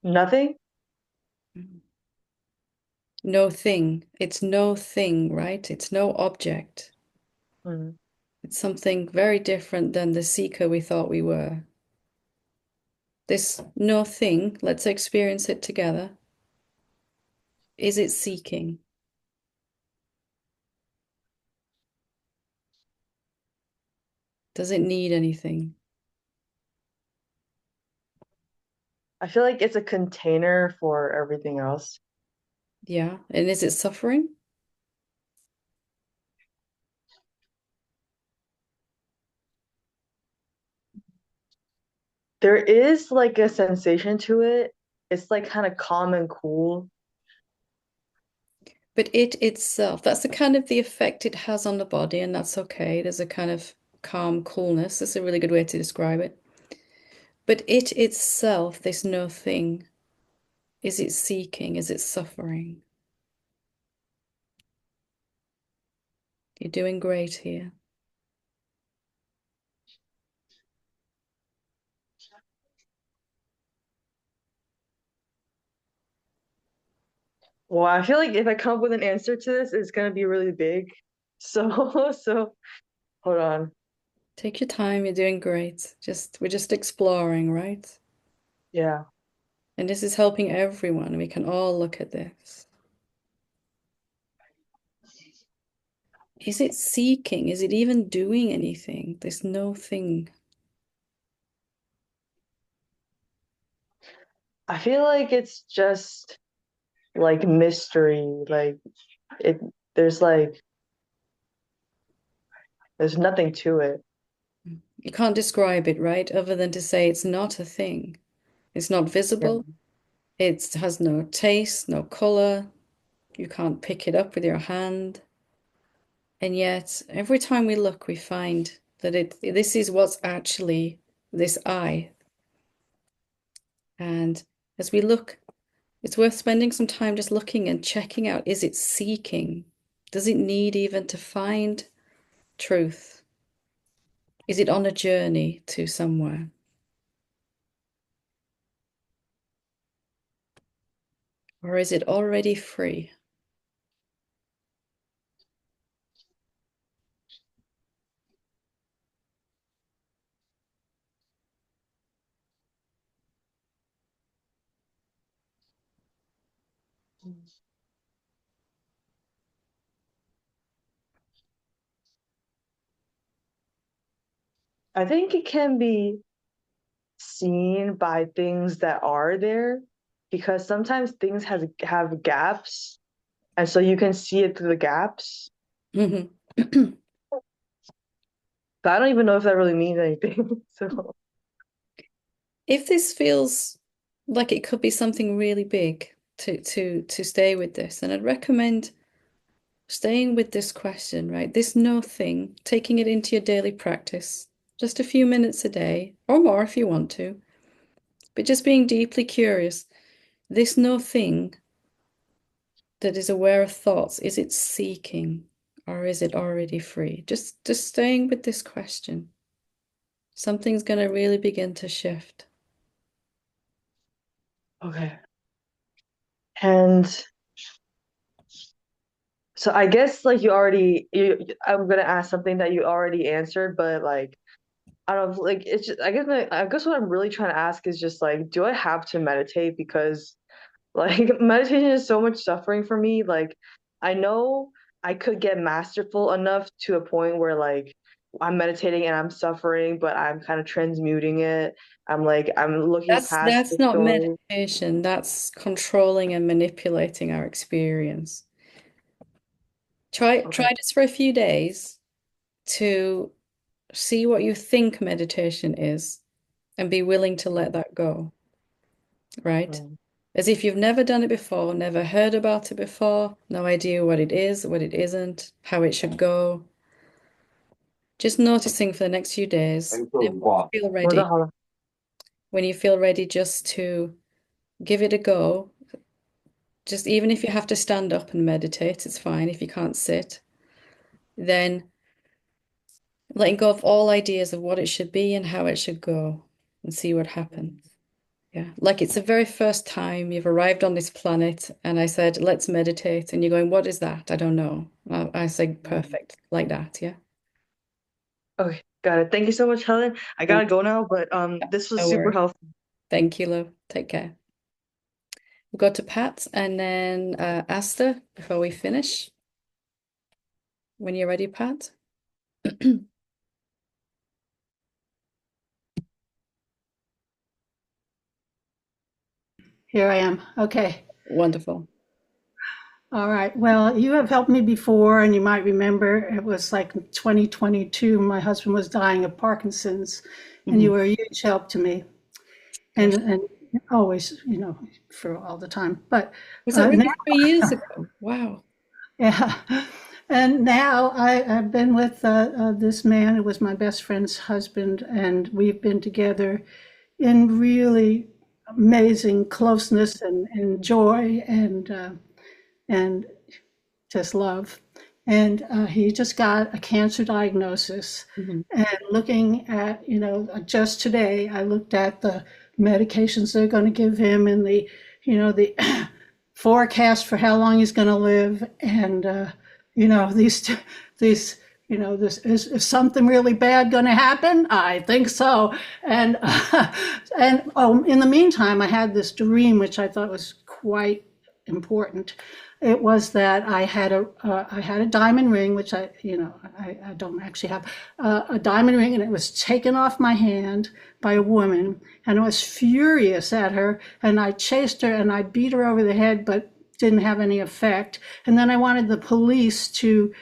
Nothing. No thing. It's no thing, right? It's no object. Mhm. It's something very different than the seeker we thought we were. This no thing, let's experience it together. Is it seeking? Does it need anything? I feel like it's a container for everything else. Yeah. And is it suffering? There is like a sensation to it. It's like kind of calm and cool. But it itself, that's the kind of the effect it has on the body, and that's okay. There's a kind of calm coolness. That's a really good way to describe it. But it itself, this no thing, is it seeking? Is it suffering? You're doing great here. Well, I feel like if I come up with an answer to this, it's gonna be really big. So, so hold on. Take your time, you're doing great. We're just exploring, right? Yeah. And this is helping everyone. We can all look at this. Is it seeking? Is it even doing anything? There's no thing. I feel like it's just like mystery. Like it there's like there's nothing to it. You can't describe it, right? Other than to say it's not a thing. It's not Yeah. visible. It has no taste, no color. You can't pick it up with your hand. And yet, every time we look, we find that this is what's actually this I. And as we look, it's worth spending some time just looking and checking out, is it seeking? Does it need even to find truth? Is it on a journey to somewhere? Or is it already free? I think it can be seen by things that are there because sometimes things have gaps and so you can see it through the gaps. Mhm. But I don't even know if that really means anything. So If this feels like it could be something really big to stay with this, then I'd recommend staying with this question, right? This no thing, taking it into your daily practice, just a few minutes a day or more if you want to, but just being deeply curious. This no thing that is aware of thoughts, is it seeking or is it already free? Just staying with this question. Something's going to really begin to shift. okay. And so I guess like I'm gonna ask something that you already answered, but like I don't know, like it's just I guess what I'm really trying to ask is just like, do I have to meditate? Because like meditation is so much suffering for me. Like I know I could get masterful enough to a point where like I'm meditating and I'm suffering, but I'm kind of transmuting it. I'm looking past That's the not story. meditation, that's controlling and manipulating our experience. Okay. Try this for a few days to see what you think meditation is and be willing to let that go, right? Um, As if you've never done it before, never heard about it before, no idea what it is, what it isn't, how it should go. Just noticing for the next few days. And when you feel ready, hold on. when you feel ready just to give it a go, just even if you have to stand up and meditate, it's fine if you can't sit, then letting go of all ideas of what it should be and how it should go and see what happens. Yeah, like it's the very first time you've arrived on this planet, and I said, let's meditate. And you're going, what is that? I don't know. I say, perfect, like that. Yeah. Okay, got it. Thank you so much, Helen. I No, gotta go now, but this was no super worries. helpful. Thank you, love. Take care. We'll go to Pat and then Asta before we finish. When you're ready, Pat. Here I am. Okay. Wonderful. All right. Well, you have helped me before, and you might remember it was like 2022. My husband was dying of Parkinson's, and you Mhm. were a huge help to me, Gosh, and always, for all the time. But was that now, really 3 years ago? Wow. yeah, and now I've been with this man who was my best friend's husband, and we've been together in really amazing closeness and joy and just love. And he just got a cancer diagnosis. Mhm. And looking at, just today, I looked at the medications they're going to give him and the forecast for how long he's going to live. And, these, this is something really bad going to happen? I think so. And, and in the meantime, I had this dream, which I thought was quite important. It was that I had a diamond ring, which I don't actually have a diamond ring, and it was taken off my hand by a woman, and I was furious at her, and I chased her and I beat her over the head, but didn't have any effect. And then I wanted the police to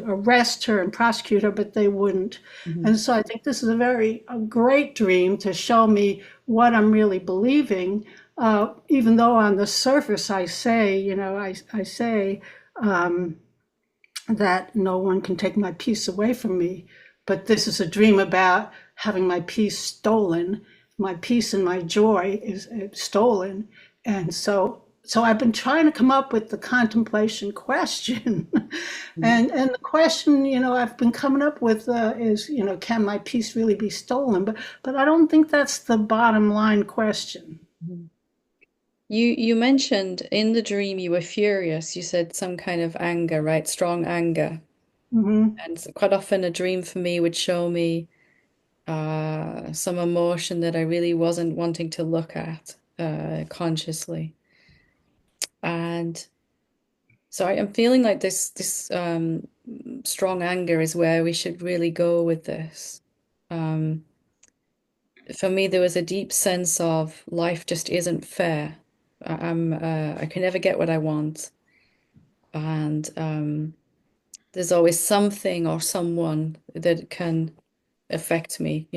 arrest her and prosecute her, but they wouldn't. And so I think this is a great dream to show me what I'm really believing. Even though on the surface I say, I say that no one can take my peace away from me, but this is a dream about having my peace stolen. My peace and my joy is stolen, and so I've been trying to come up with the contemplation question, and the question I've been coming up with is can my peace really be stolen? But I don't think that's the bottom line question. You mentioned in the dream you were furious. You said some kind of anger, right? Strong anger. And quite often a dream for me would show me some emotion that I really wasn't wanting to look at consciously. And so I'm feeling like this strong anger is where we should really go with this. For me, there was a deep sense of life just isn't fair. I can never get what I want, and there's always something or someone that can affect me,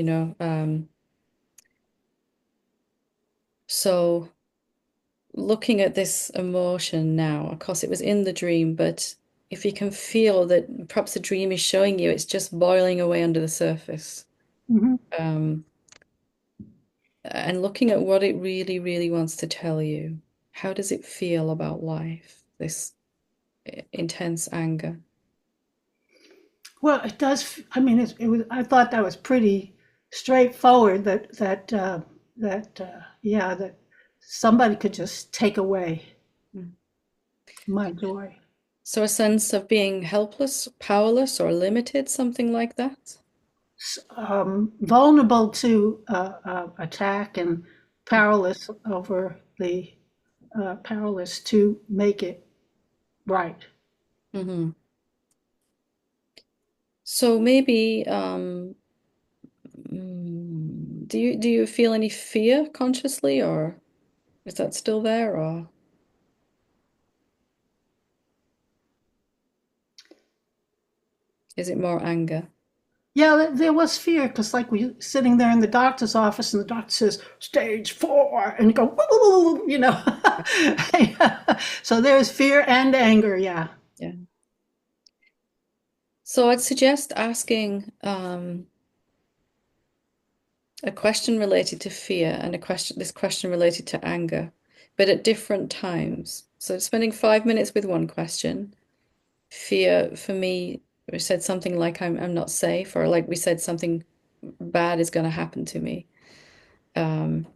So looking at this emotion now, of course, it was in the dream, but if you can feel that perhaps the dream is showing you it's just boiling away under the surface. Um, and looking at what it really, really wants to tell you. How does it feel about life, this intense anger? Well, it does. I mean, it was. I thought that was pretty straightforward. That somebody could just take away my joy. So a sense of being helpless, powerless, or limited, something like that? Vulnerable to attack and powerless over the powerless to make it right. So maybe do you feel any fear consciously, or is that still there, or is it more anger? Yeah, there was fear because, like, we sitting there in the doctor's office, and the doctor says stage 4, and you go, "Woo," So there's fear and anger. Yeah. Yeah. So I'd suggest asking a question related to fear and this question related to anger, but at different times. So spending 5 minutes with one question. Fear for me, we said something like I'm not safe, or like we said something bad is going to happen to me. But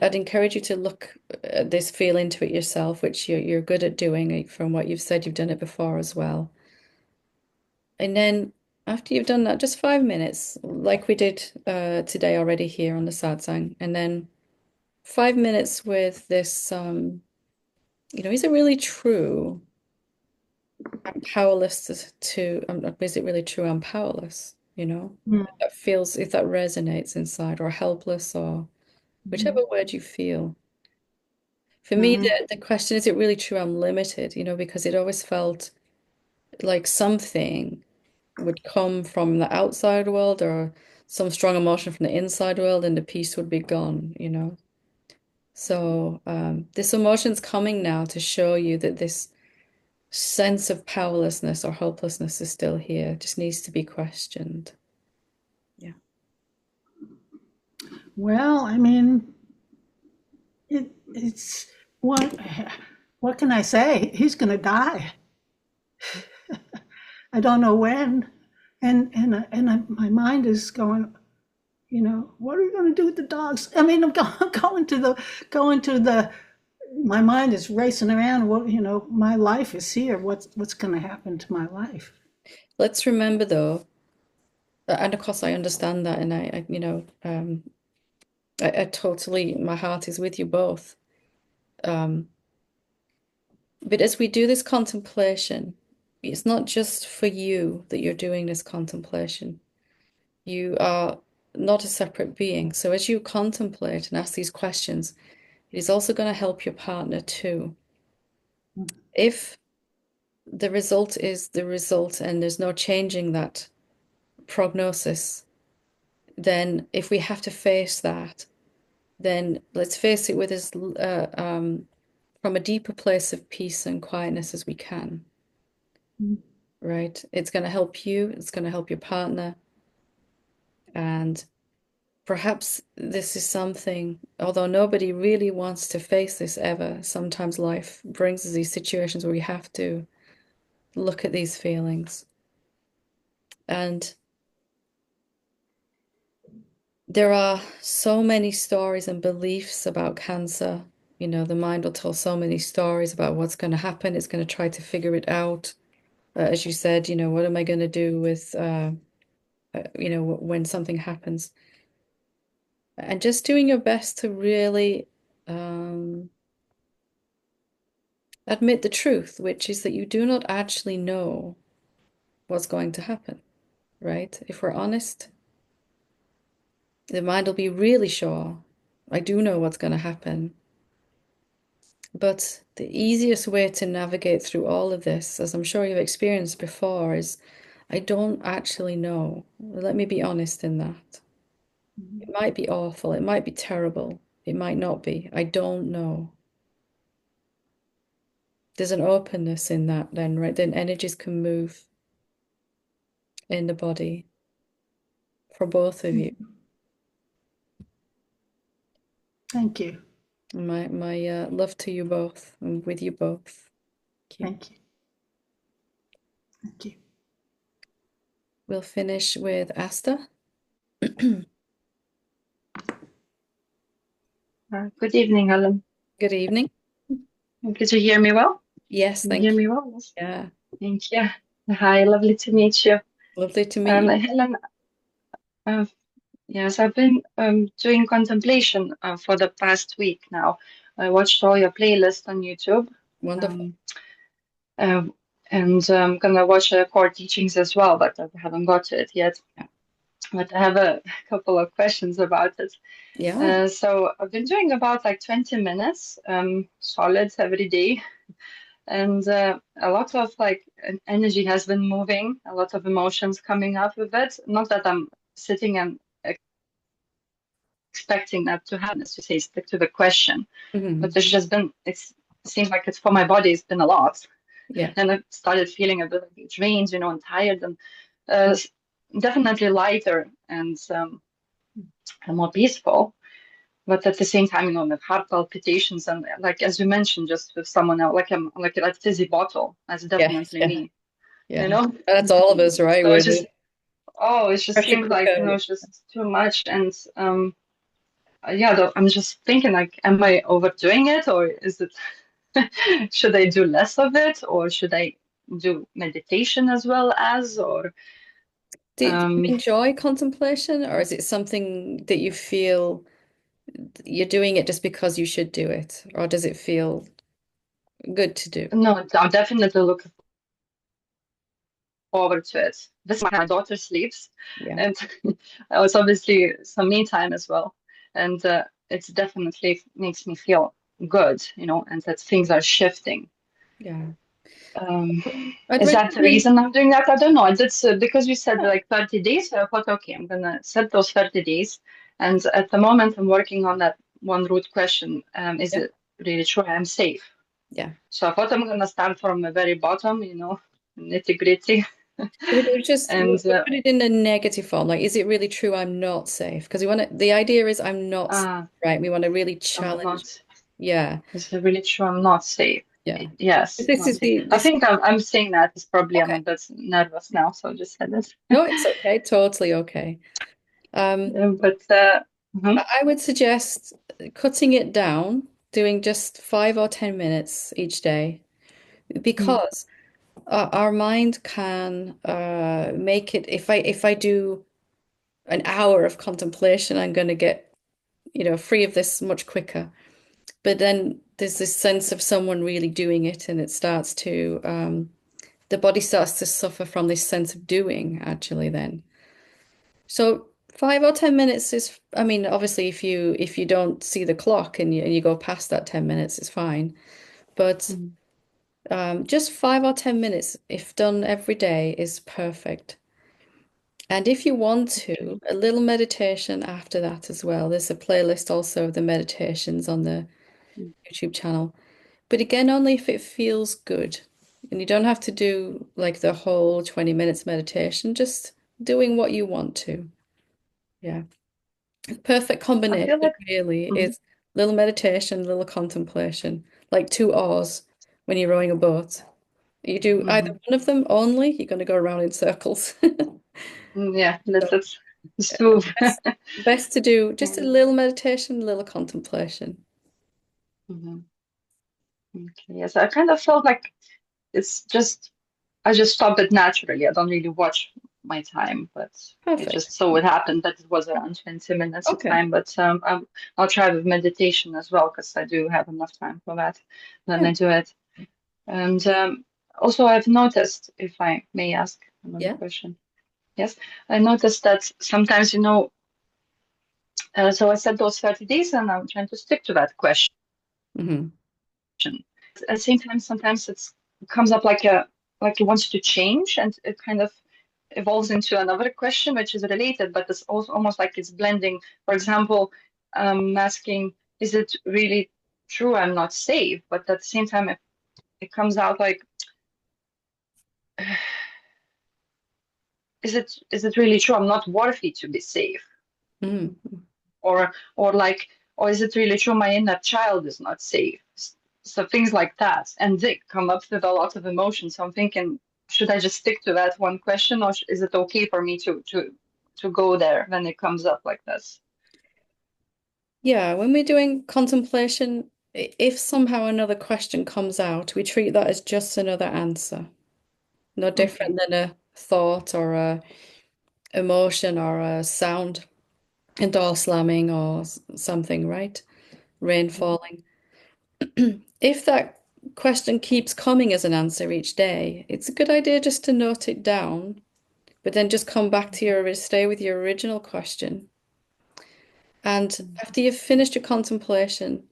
I'd encourage you to look at this, feel into it yourself, which you're good at doing. From what you've said, you've done it before as well. And then after you've done that, just 5 minutes, like we did today already here on the Satsang, and then 5 minutes with this, is it really true? I'm powerless is it really true I'm powerless? That feels, if that resonates inside, or helpless, or whichever word you feel. For me, the question, is it really true I'm limited? Because it always felt like something would come from the outside world or some strong emotion from the inside world, and the peace would be gone. So this emotion's coming now to show you that this sense of powerlessness or hopelessness is still here. It just needs to be questioned. Yeah. Well, I mean, it's what can I say? He's going to die. I don't know when, and my mind is going. What are you going to do with the dogs? I mean, I'm going to the. My mind is racing around. My life is here. What's going to happen to my life? Let's remember though, and of course I understand that, and I totally, my heart is with you both. But as we do this contemplation, it's not just for you that you're doing this contemplation. You are not a separate being. So as you contemplate and ask these questions, it is also going to help your partner too. If the result is the result and there's no changing that prognosis, then if we have to face that, then let's face it with as from a deeper place of peace and quietness as we can. Right? It's going to help you, it's going to help your partner. And perhaps this is something, although nobody really wants to face this ever, sometimes life brings us these situations where we have to look at these feelings. And there are so many stories and beliefs about cancer. You know, the mind will tell so many stories about what's going to happen. It's going to try to figure it out. As you said, you know, what am I going to do with, you know, when something happens? And just doing your best to really admit the truth, which is that you do not actually know what's going to happen, right? If we're honest, the mind will be really sure, I do know what's going to happen. But the easiest way to navigate through all of this, as I'm sure you've experienced before, is I don't actually know. Let me be honest in that. It might be awful, it might be terrible, it might not be. I don't know. There's an openness in that then, right? Then energies can move in the body for both of you. Thank you. My love to you both and with you both. Thank you. Thank you. We'll finish with Asta. Good evening, Helen. Good evening. Could you hear me well? Yes, Can you thank hear you. me well? Yes. Yeah, Thank you. Hi, lovely to meet you. lovely to meet you. Helen, yes, I've been doing contemplation for the past week now. I watched all your playlists on YouTube. Wonderful. And I'm gonna watch core teachings as well, but I haven't got to it yet. Yeah. But I have a couple of questions about it. Yeah. So I've been doing about like 20 minutes solid every day. And a lot of like energy has been moving, a lot of emotions coming up with it. Not that I'm sitting and expecting that to happen, as you say, stick to the question. But there's just been, it seems like it's for my body, it's been a lot. Yeah. And I started feeling a bit like drained, you know, and tired and definitely lighter and more peaceful. But at the same time, you know, with heart palpitations and like as you mentioned, just with someone else, like I'm like a fizzy bottle. That's definitely Yeah. me. Yeah. You know? That's all of us, right? So We're it's just it just pressure seems like, you know, cooker. it's just too much. And I'm just thinking like, am I overdoing it or is it should I do less of it or should I do meditation as well as or Do you enjoy contemplation, or is it something that you feel you're doing it just because you should do it, or does it feel good to do? no, I'm definitely looking forward to it. This is my daughter sleeps, Yeah. and it was obviously some me time as well, and it's definitely makes me feel good, you know, and that things are shifting. Yeah. Is that the reason I'm doing that? I don't know. I did because you said like 30 days, so I thought, okay, I'm gonna set those 30 days, and at the moment I'm working on that one root question: is it really true I'm safe? Yeah. So I thought I'm gonna start from the very bottom, you know, nitty gritty. We just And we put it in a negative form. Like, is it really true I'm not safe? Because we want to, the idea is I'm not safe, right? We want to really I'm challenge. not. Yeah. Is it really true I'm not safe? Yeah. Yes. This is Okay. the I think I'm saying that. It's probably I'm okay. a bit nervous now, so I just said this. No, it's okay. Totally okay. But I would suggest cutting it down, doing just 5 or 10 minutes each day, because our mind can make it. If I do an hour of contemplation, I'm going to get, you know, free of this much quicker. But then there's this sense of someone really doing it, and it starts to the body starts to suffer from this sense of doing actually then. So 5 or 10 minutes is, I mean, obviously if you don't see the clock and you go past that 10 minutes, it's fine. But Mm. just 5 or 10 minutes, if done every day, is perfect. And if you want to, Okay. a little meditation after that as well. There's a playlist also of the meditations on the Mm. YouTube channel. But again, only if it feels good. And you don't have to do like the whole 20 minutes meditation, just doing what you want to. Yeah. Perfect I combination feel like really Mhm. is little meditation, little contemplation, like two oars when you're rowing a boat. You do either Mhm. one of them only, you're going to go around in circles. Yeah, So let's move. best to do just a Yeah. little meditation, a little contemplation. Mhm. Okay. Yes, I kind of felt like it's just I just stop it naturally. I don't really watch my time, but it Perfect. just so it happened that it was around 20 minutes of Okay. time. But I'll try with meditation as well because I do have enough time for that. Then Yeah. I do it. And also, I've noticed, if I may ask another Yeah. question. Yes, I noticed that sometimes, so I set those 30 days and I'm trying to stick to that question. Hmm. At the same time, sometimes it comes up like it wants to change and it kind of evolves into another question which is related, but it's also almost like it's blending. For example, asking, is it really true I'm not safe? But at the same time, it comes out like, is it really true I'm not worthy to be safe? Mm. Or is it really true my inner child is not safe? So things like that, and they come up with a lot of emotions. So I'm thinking, should I just stick to that one question, or is it okay for me to go there when it comes up like this? Yeah, when we're doing contemplation, if somehow another question comes out, we treat that as just another answer. No different Okay. than a thought or a emotion or a sound, a door slamming or something, right? Rain Mm. falling. If that question keeps coming as an answer each day, it's a good idea just to note it down, but then just come back to stay with your original question. And Mm. after you've finished your contemplation,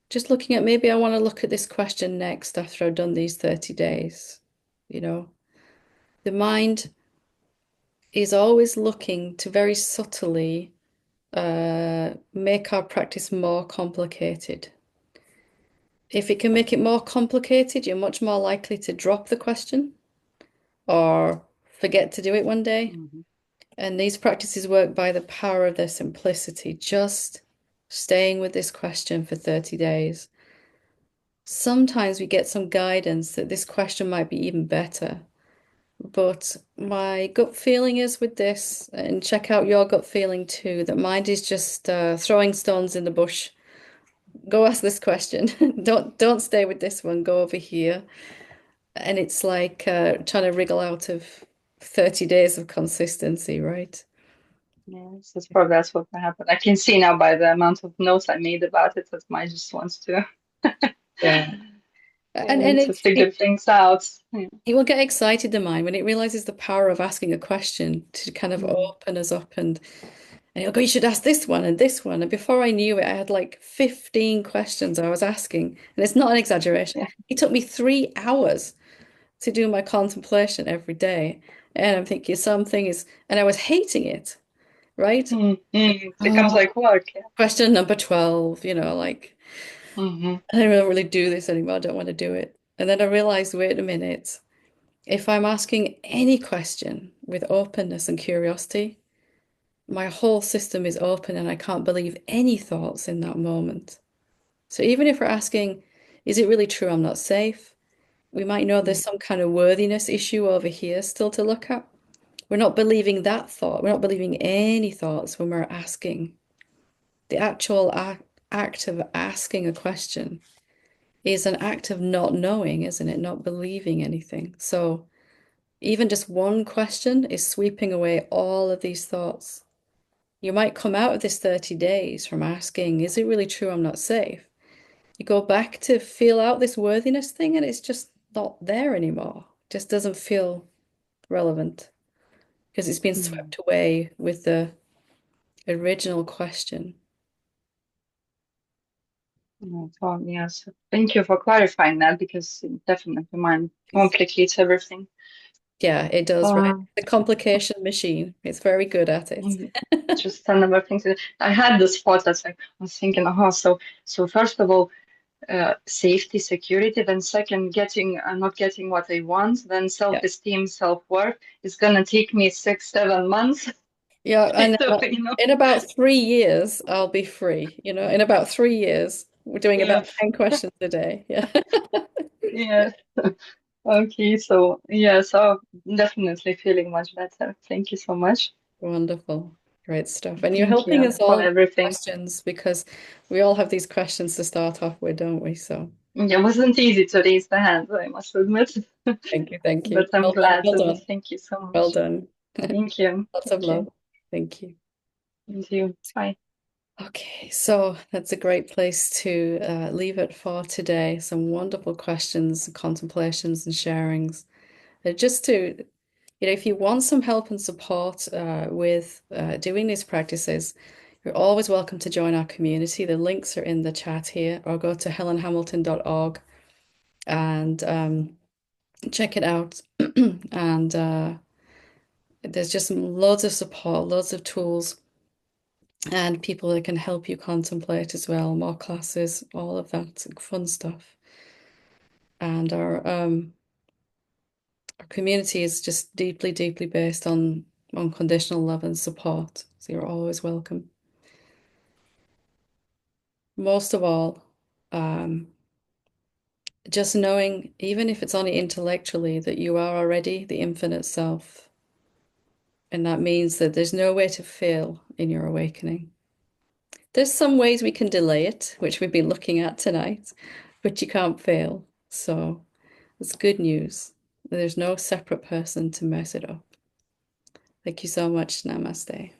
just looking at maybe I want to look at this question next after I've done these 30 days. You know, the mind is always looking to very subtly make our practice more complicated. If it can make it more complicated, you're much more likely to drop the question or forget to do it one day. Mhm. And these practices work by the power of their simplicity, just staying with this question for 30 days. Sometimes we get some guidance that this question might be even better. But my gut feeling is with this, and check out your gut feeling too, that mind is just throwing stones in the bush. Go ask this question. Don't stay with this one. Go over here. And it's like trying to wriggle out of 30 days of consistency, right? Yes, that's what happened. I can see now by the amount of notes I made about it that mine just wants to Yeah. And to it's figure things out. Yeah. it will get excited, the mind, when it realizes the power of asking a question to kind of Mm. open us up and he'll go, you should ask this one and this one. And before I knew it, I had like 15 questions I was asking. And it's not an exaggeration. Yeah. It took me 3 hours to do my contemplation every day. And I'm thinking something is, and I was hating it, right? Mm. Mm. It becomes Oh, like work. Yeah. question number 12, like, Hmm. I don't really do this anymore. I don't want to do it. And then I realized, wait a minute, if I'm asking any question with openness and curiosity, my whole system is open and I can't believe any thoughts in that moment. So even if we're asking, is it really true I'm not safe? We might know there's some kind of worthiness issue over here still to look at. We're not believing that thought. We're not believing any thoughts when we're asking. The actual act of asking a question is an act of not knowing, isn't it? Not believing anything. So even just one question is sweeping away all of these thoughts. You might come out of this 30 days from asking, is it really true I'm not safe? You go back to feel out this worthiness thing, and it's just not there anymore. It just doesn't feel relevant because it's been Mm. swept away with the original question. So, yes, thank you for clarifying that, because it definitely mine complicates everything. Yeah, it does, right? Uh, The complication machine. It's very good at it. just another thing I had this thought that I was thinking, so first of all, safety, security, then second, not getting what I want, then Yeah. self-esteem, self-worth. It's gonna take me 6, 7 months. Yeah, and So, you know, in about 3 years, I'll be free. In about 3 years, we're doing about yes, 10 questions a day. Yeah. yes. Okay, so yes, I'm definitely feeling much better. Thank you so much. Wonderful. Great stuff. And you're Thank helping you us for all with everything. questions because we all have these questions to start off with, don't we? So It wasn't easy to raise the hand, I must admit, thank you, thank you. but I'm Well done, glad, well and done, thank you so well much. done. Thank you. Lots of Thank love. you. Thank you. Thank you. Bye. Okay, so that's a great place to leave it for today. Some wonderful questions, contemplations, and sharings. Just to, if you want some help and support with doing these practices, you're always welcome to join our community. The links are in the chat here, or go to helenhamilton.org and check it out. And there's just loads of support, loads of tools, and people that can help you contemplate as well, more classes, all of that fun stuff. And our community is just deeply, deeply based on unconditional love and support. So you're always welcome. Most of all, um, just knowing, even if it's only intellectually, that you are already the infinite self. And that means that there's no way to fail in your awakening. There's some ways we can delay it, which we've been looking at tonight, but you can't fail. So it's good news. There's no separate person to mess it up. Thank you so much. Namaste.